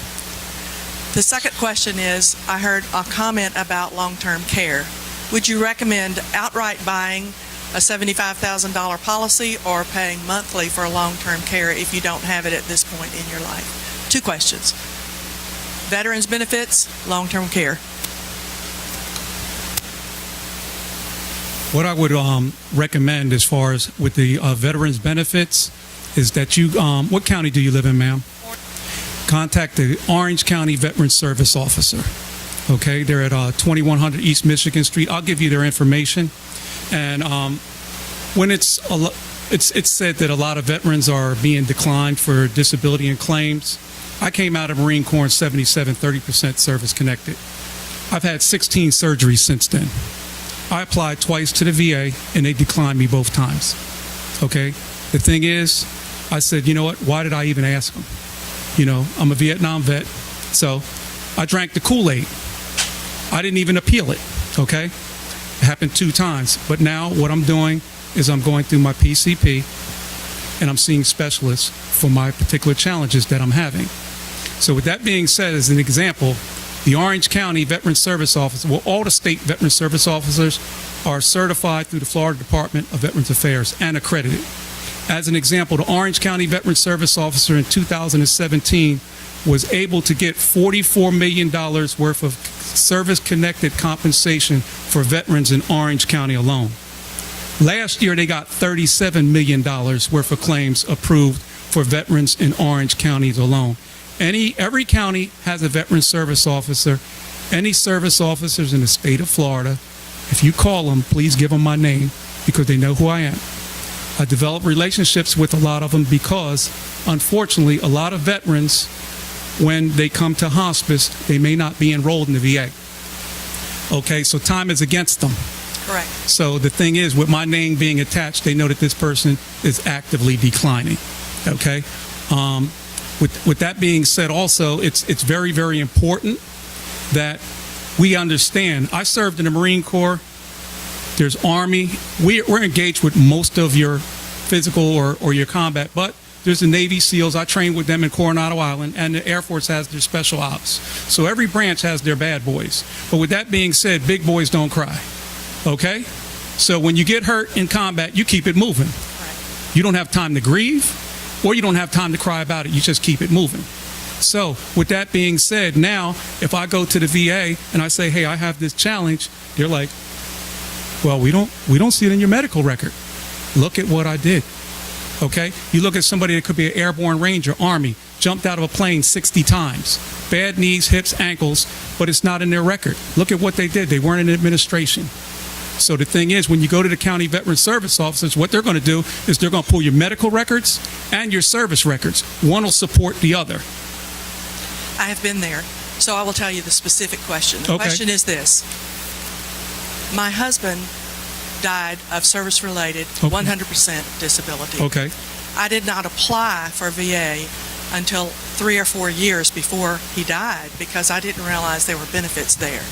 The second question is, I heard a comment about long-term care. Would you recommend outright buying a $75,000 policy or paying monthly for long-term care if you don't have it at this point in your life? 2 questions. Veterans benefits, long-term care. What I would recommend as far as with the veterans benefits is that you, what county do you live in, ma'am? Contact the Orange County Veterans Service Officer. Okay, they're at 2100 East Michigan Street. I'll give you their information. And when it's said that a lot of veterans are being declined for disability and claims. I came out of Marine Corps in 77, 30% service connected. I've had 16 surgeries since then. I applied twice to the VA, and they declined me both times. Okay? The thing is, I said, you know what? Why did I even ask them? You know, I'm a Vietnam vet, so I drank the Kool-Aid. I didn't even appeal it, okay? It happened 2 times. But now what I'm doing is I'm going through my PCP, and I'm seeing specialists for my particular challenges that I'm having. So with that being said, as an example, the Orange County Veteran Service Office, well, all the state Veteran Service Officers are certified through the Florida Department of Veterans Affairs and accredited. As an example, the Orange County Veteran Service Officer in 2017 was able to get $44 million worth of service-connected compensation for veterans in Orange County alone. Last year, they got $37 million worth of claims approved for veterans in Orange County alone. Every county has a veteran service officer. Any service officers in the state of Florida, if you call them, please give them my name because they know who I am. I develop relationships with a lot of them because, unfortunately, a lot of veterans, when they come to hospice, they may not be enrolled in the VA. Okay, so time is against them. Correct. So the thing is, with my name being attached, they know that this person is actively declining. Okay? With that being said, also, it's very, very important that we understand. I served in the Marine Corps. There's Army. We're engaged with most of your physical or your combat, but there's the Navy SEALs. I trained with them in Coronado Island, and the Air Force has their special ops. So every branch has their bad boys. But with that being said, big boys don't cry. Okay? So when you get hurt in combat, you keep it moving. You don't have time to grieve, or you don't have time to cry about it. You just keep it moving. So with that being said, now if I go to the VA and I say, hey, I have this challenge, they're like, well, we don't see it in your medical record. Look at what I did. Okay? You look at somebody that could be an airborne ranger, Army, jumped out of a plane 60 times. Bad knees, hips, ankles, but it's not in their record. Look at what they did. They weren't in administration. So the thing is, when you go to the county veteran service officers, what they're going to do is they're going to pull your medical records and your service records. One will support the other. I have been there, so I will tell you the specific question. The question is this. My husband died of service-related 100% disability. Okay. I did not apply for VA until 3 or 4 years before he died because I didn't realize there were benefits there.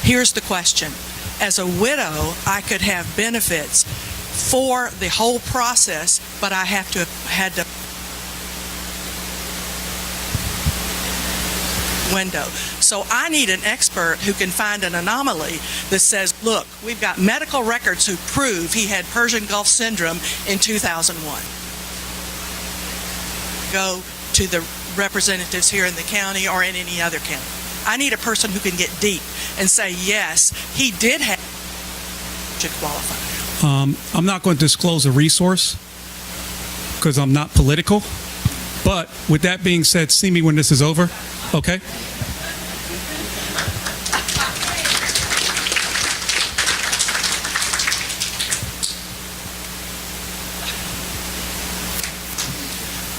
Here's the question. As a widow, I could have benefits for the whole process, but I had to window. So I need an expert who can find an anomaly that says, look, we've got medical records who prove he had Persian Gulf syndrome in 2001. Go to the representatives here in the county or in any other county. I need a person who can get deep and say, yes, he did have to qualify. I'm not going to disclose a resource because I'm not political. But with that being said, see me when this is over, okay?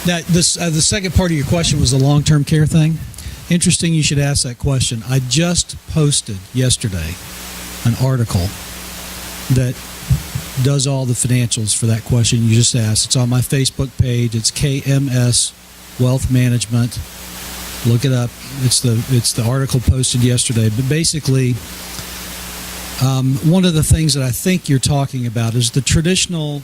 Now, the second part of your question was the long-term care thing. Interesting you should ask that question. I just posted yesterday an article that does all the financials for that question you just asked. It's on my Facebook page. It's KMS Wealth Management. Look it up. It's the article posted yesterday. But basically, one of the things that I think you're talking about is the traditional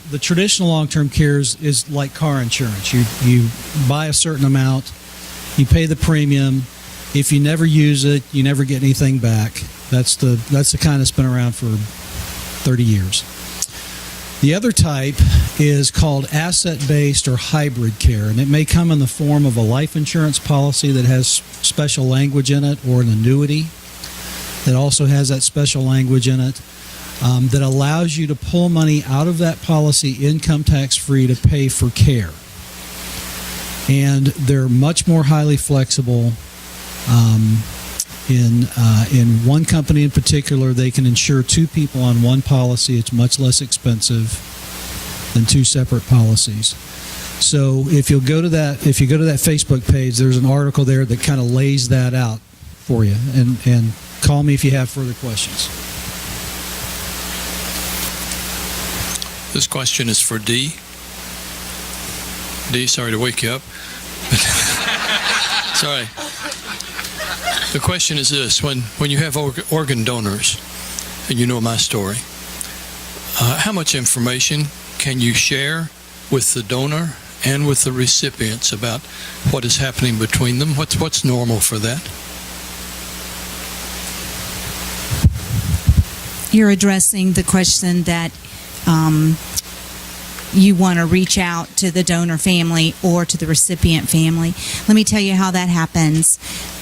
long-term care is like car insurance. You buy a certain amount, you pay the premium. If you never use it, you never get anything back. That's the kind that's been around for 30 years. The other type is called asset-based or hybrid care, and it may come in the form of a life insurance policy that has special language in it, or an annuity that also has that special language in it, that allows you to pull money out of that policy income tax-free to pay for care. And they're much more highly flexible. In one company in particular, they can insure two people on one policy. It's much less expensive than two separate policies. So if you go to that Facebook page, there's an article there that kind of lays that out for you. And call me if you have further questions. This question is for Dee. Dee, sorry to wake you up. Sorry. The question is this: when you have organ donors, and you know my story, how much information can you share with the donor and with the recipients about what is happening between them? What's normal for that? You're addressing the question that you want to reach out to the donor family or to the recipient family. Let me tell you how that happens.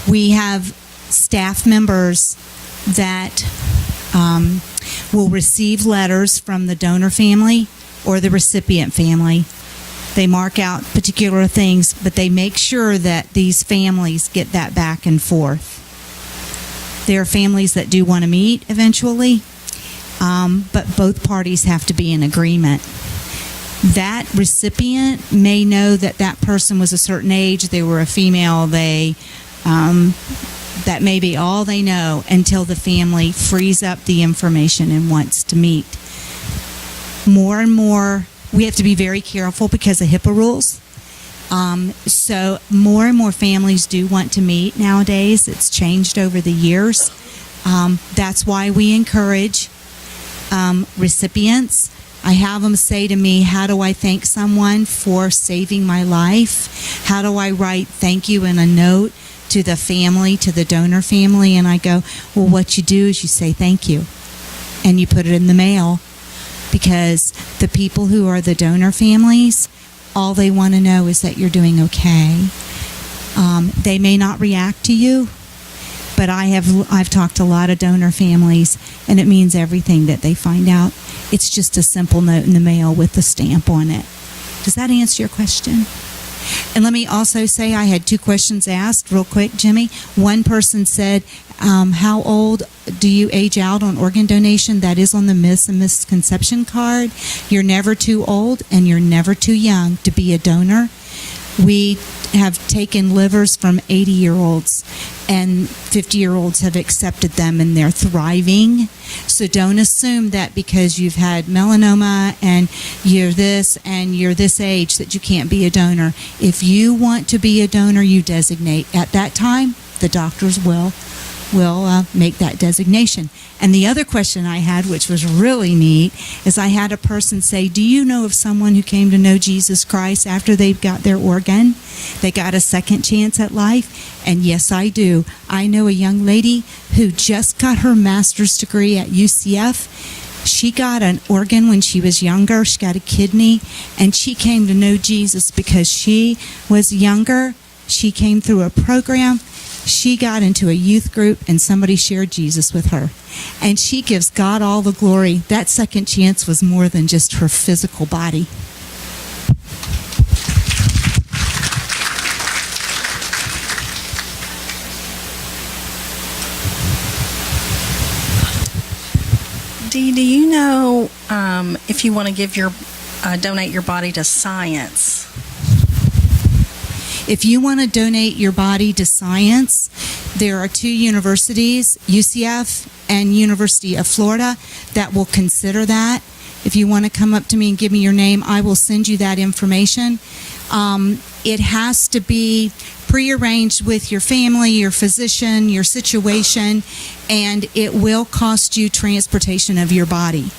We have staff members that will receive letters from the donor family or the recipient family. They mark out particular things, but they make sure that these families get that back and forth. There are families that do want to meet eventually, but both parties have to be in agreement. That recipient may know that that person was a certain age, they were a female, that may be all they know until the family frees up the information and wants to meet. More and more, we have to be very careful because of HIPAA rules. So more and more families do want to meet nowadays. It's changed over the years. That's why we encourage recipients. I have them say to me, how do I thank someone for saving my life? How do I write thank you in a note to the family, to the donor family? And I go, well, what you do is you say thank you, and you put it in the mail, because the people who are the donor families, all they want to know is that you're doing okay. They may not react to you, but I've talked to a lot of donor families, and it means everything that they find out. It's just a simple note in the mail with the stamp on it. Does that answer your question? And let me also say I had two questions asked real quick, Jimmy. One person said, how old do you age out on organ donation? That is on the Miss and Misconception card. You're never too old and you're never too young to be a donor. We have taken livers from 80-year-olds, and 50-year-olds have accepted them, and they're thriving. So don't assume that because you've had melanoma and you're this age that you can't be a donor. If you want to be a donor, you designate. At that time, the doctors will will make that designation. And the other question I had, which was really neat, is I had a person say, do you know of someone who came to know Jesus Christ after they got their organ? They got a second chance at life? And yes, I do. I know a young lady who just got her master's degree at UCF. She got an organ when she was younger. She got a kidney, and she came to know Jesus because she was younger. She came through a program. She got into a youth group, and somebody shared Jesus with her. And she gives God all the glory. That second chance was more than just her physical body. Dee, do you know if you want to give donate your body to science? If you want to donate your body to science, there are two universities, UCF and University of Florida, that will consider that. If you want to come up to me and give me your name, I will send you that information. It has to be prearranged with your family, your physician, your situation, and it will cost you transportation of your body.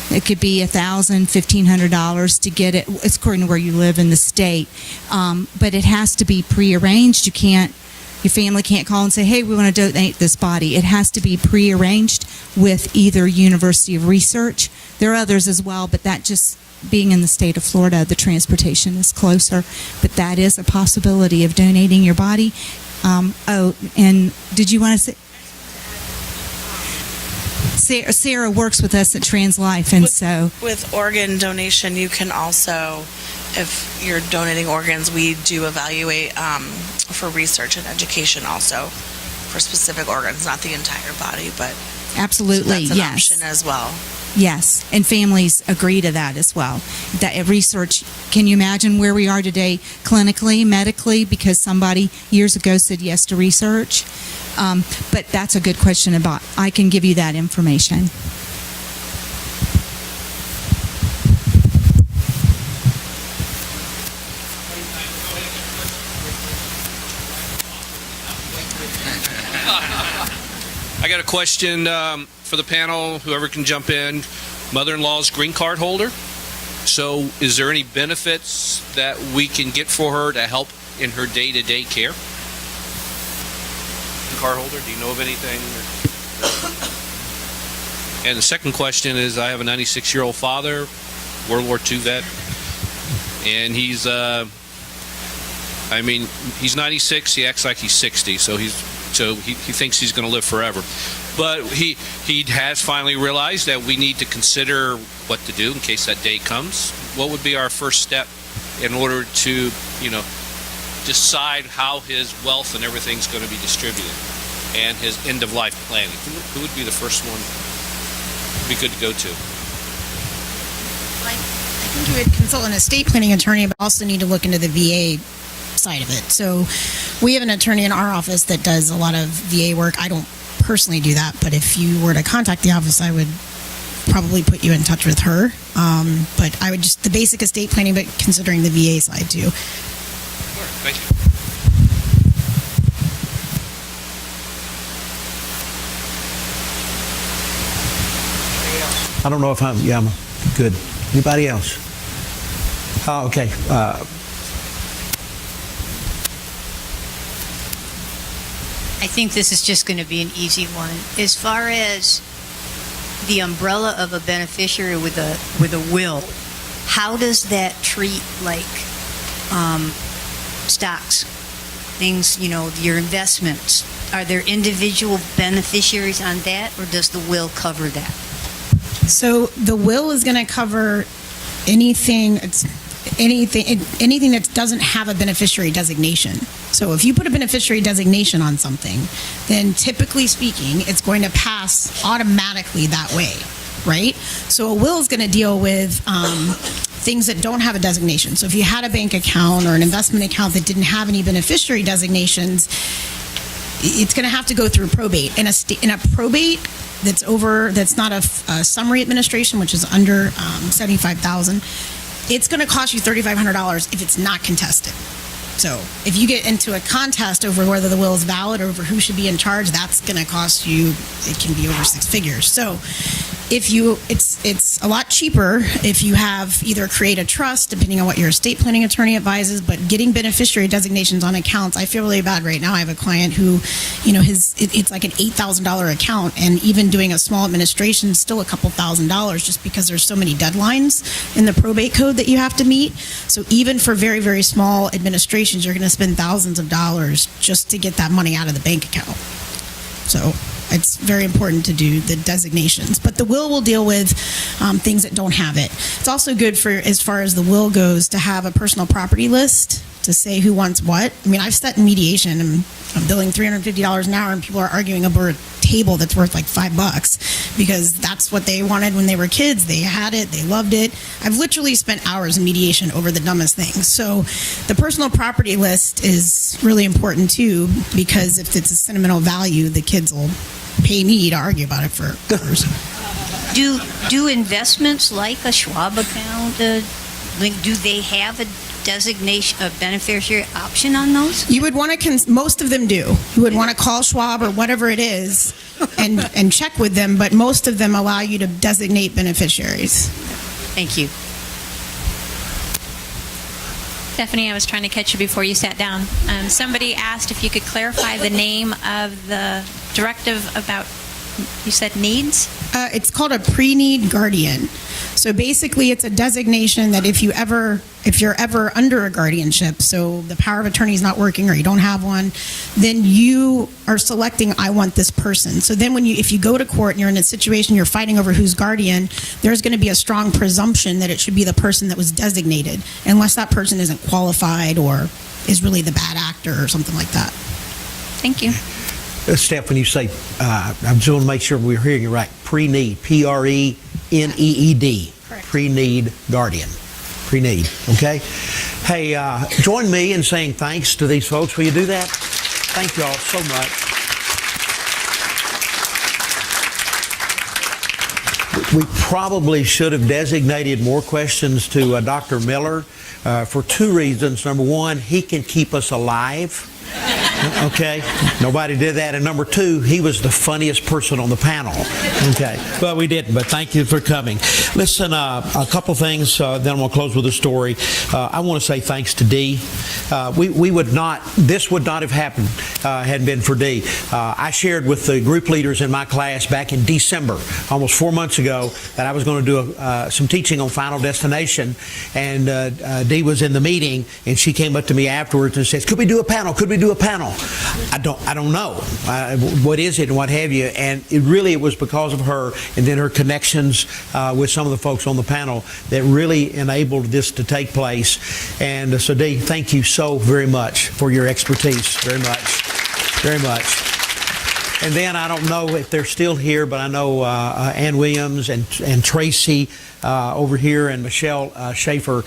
It could be $1,000, $1,500 to get it. It's according to where you live in the state, but it has to be prearranged. Your family can't call and say, "Hey, we want to donate this body." It has to be prearranged with either University of Research. There are others as well, but that just being in the state of Florida, the transportation is closer. But that is a possibility of donating your body. And did you want to say? Sarah works with us at Trans Life, and with organ donation, you can also, if you're donating organs, we do evaluate for research and education also for specific organs, not the entire body, but absolutely, so that's an yes, option as well. Yes, and families agree to that as well. That research, can you imagine where we are today clinically, medically, because somebody years ago said yes to research? But that's a good question about, I can give you that information. I got a question for the panel, whoever can jump in. Mother-in-law's green card holder. So is there any benefits that we can get for her to help in her day-to-day care? Green card holder, do you know of anything? And the second question is, I have a 96-year-old father, World War II vet, and he's 96, he acts like he's 60, so he thinks he's going to live forever. But he has finally realized that we need to consider what to do in case that day comes. What would be our first step in order to, decide how his wealth and everything's going to be distributed and his end-of-life planning? Who would be the first one be good to go to? I think you would consult an estate planning attorney, but also need to look into the VA side of it. So we have an attorney in our office that does a lot of VA work. I don't personally do that, but if you were to contact the office, I would probably put you in touch with her. But I would just, the basic estate planning, but considering the VA side too. Thank you. I don't know if I'm good. Anybody else? Oh, okay. I think this is just going to be an easy one. As far as the umbrella of a beneficiary with a will, how does that treat stocks, things, your investments? Are there individual beneficiaries on that, or does the will cover that? So the will is going to cover anything that doesn't have a beneficiary designation. So if you put a beneficiary designation on something, then typically speaking, it's going to pass automatically that way, right? So a will is going to deal with things that don't have a designation. So if you had a bank account or an investment account that didn't have any beneficiary designations, it's going to have to go through probate. In a probate that's not a summary administration, which is under $75,000, it's going to cost you $3,500 if it's not contested. So if you get into a contest over whether the will is valid or over who should be in charge, that's going to cost you, it can be over six figures. So it's a lot cheaper if you have either create a trust, depending on what your estate planning attorney advises, but getting beneficiary designations on accounts, I feel really bad right now. I have a client who, it's like an $8,000 account, and even doing a small administration is still a couple $1,000s just because there's so many deadlines in the probate code that you have to meet. So even for very, very small administrations, you're going to spend thousands of dollars just to get that money out of the bank account. So it's very important to do the designations. But the will deal with things that don't have it. It's also good for, as far as the will goes, to have a personal property list to say who wants what. I mean, I've sat in mediation and I'm billing $350 an hour and people are arguing over a table that's worth like $5 because that's what they wanted when they were kids. They had it, they loved it. I've literally spent hours in mediation over the dumbest things. So the personal property list is really important too, because if it's a sentimental value, the kids will pay me to argue about it for hours. Do investments like a Schwab account, do they have a designation, a beneficiary option on those? You would want to, most of them do. You would want to call Schwab or whatever it is and check with them, but most of them allow you to designate beneficiaries. Thank you. Stephanie, I was trying to catch you before you sat down. Somebody asked if you could clarify the name of the directive about, you said needs? It's called a pre-need guardian. So basically, it's a designation that if you're ever under a guardianship, so the power of attorney is not working or you don't have one, then you are selecting, I want this person. So then if you go to court and you're in a situation you're fighting over who's guardian, there's going to be a strong presumption that it should be the person that was designated, unless that person isn't qualified or is really the bad actor or something like that. Thank you. Steph, when you say, I just want to make sure we're hearing you right, pre-need, P-R-E-N-E-E-D, pre-need guardian, pre-need, okay? Hey, join me in saying thanks to these folks. Will you do that? Thank you all so much. We probably should have designated more questions to Dr. Miller for two reasons. Number one, he can keep us alive. Okay, nobody did that. And number two, he was the funniest person on the panel. Okay, but we didn't. But thank you for coming. Listen, a couple things. Then I'm going to close with a story. I want to say thanks to Dee. This would not have happened hadn't been for Dee. I shared with the group leaders in my class back in December, almost 4 months ago, that I was going to do some teaching on Final Destination, and Dee was in the meeting, and she came up to me afterwards and says, "Could we do a panel? Could we do a panel?" I don't know. What is it and what have you? And it was because of her and then her connections with some of the folks on the panel that really enabled this to take place. And so, Dee, thank you so very much for your expertise. Very much. Very much. And then I don't know if they're still here, but I know Ann Williams and Tracy over here and Michelle Schaefer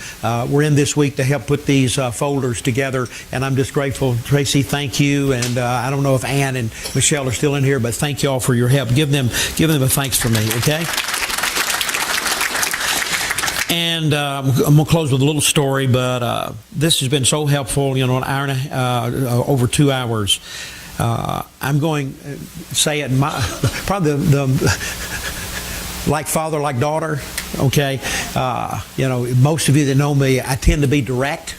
were in this week to help put these folders together, and I'm just grateful. Tracy, thank you, and I don't know if Ann and Michelle are still in here, but thank you all for your help. Give them a thanks from me, okay? And I'm going to close with a little story, but this has been so helpful, an hour and over 2 hours. I'm going to say it probably the like father, like daughter, okay? Most of you that know me, I tend to be direct,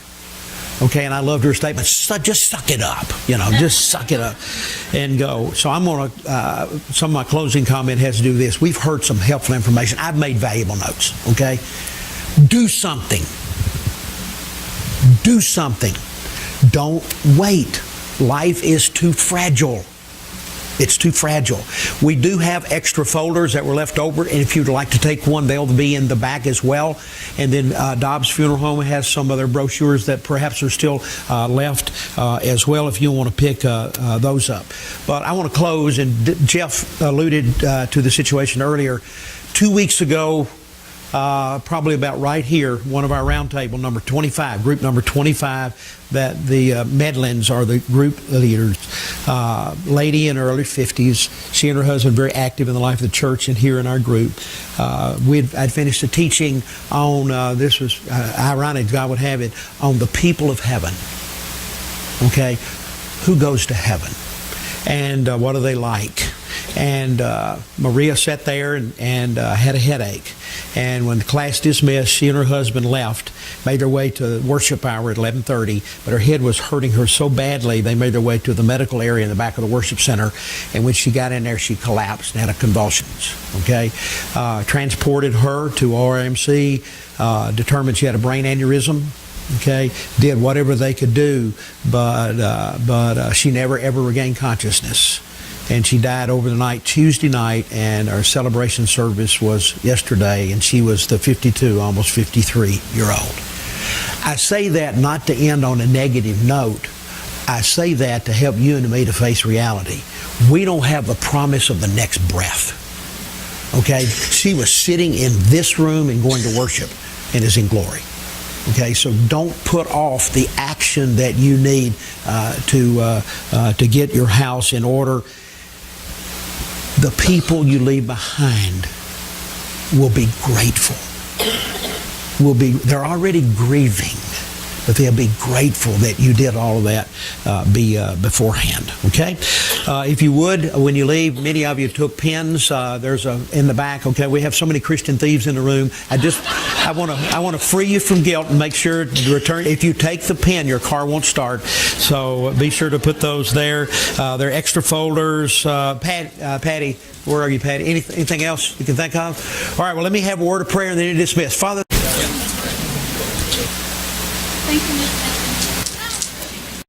okay? And I loved her statement, just suck it up, just suck it up and go. So I'm going to, some of my closing comment has to do with this. We've heard some helpful information. I've made valuable notes, okay? Do something. Do something. Don't wait. Life is too fragile. It's too fragile. We do have extra folders that were left over, and if you'd like to take one, they'll be in the back as well. And then Dobbs Funeral Home has some of their brochures that perhaps are still left as well, if you want to pick those up. But I want to close, and Jeff alluded to the situation earlier. 2 weeks ago, probably about right here, one of our roundtable, number 25, group number 25, that the Medlins are the group leaders. Lady in her early 50s. She and her husband very active in the life of the church and here in our group. I'd finished a teaching on, this was ironic, God would have it, on the people of heaven. Okay? Who goes to heaven? And what are they like? And Maria sat there and had a headache. And when the class dismissed, she and her husband left, made their way to worship hour at 11:30, but her head was hurting her so badly, they made their way to the medical area in the back of the worship center. And when she got in there, she collapsed and had convulsions. Okay? Transported her to RMC, determined she had a brain aneurysm. Okay, did whatever they could do, but she never ever regained consciousness, and she died over the night, Tuesday night, and our celebration service was yesterday, and she was the 52, almost 53-year-old. I say that not to end on a negative note. I say that to help you and me to face reality. We don't have the promise of the next breath. Okay, she was sitting in this room and going to worship, and is in glory. Okay, so don't put off the action that you need to get your house in order. The people you leave behind will be grateful. They're already grieving, but they'll be grateful that you did all of that beforehand. Okay, if you would, when you leave, many of you took pens. There's in the back. Okay, we have so many Christian thieves in the room. I want to free you from guilt and make sure to return. If you take the pen, your car won't start. So be sure to put those there. There are extra folders. Patty, where are you, Patty? Anything else you can think of? All right. Well, let me have a word of prayer and then you dismiss. Father.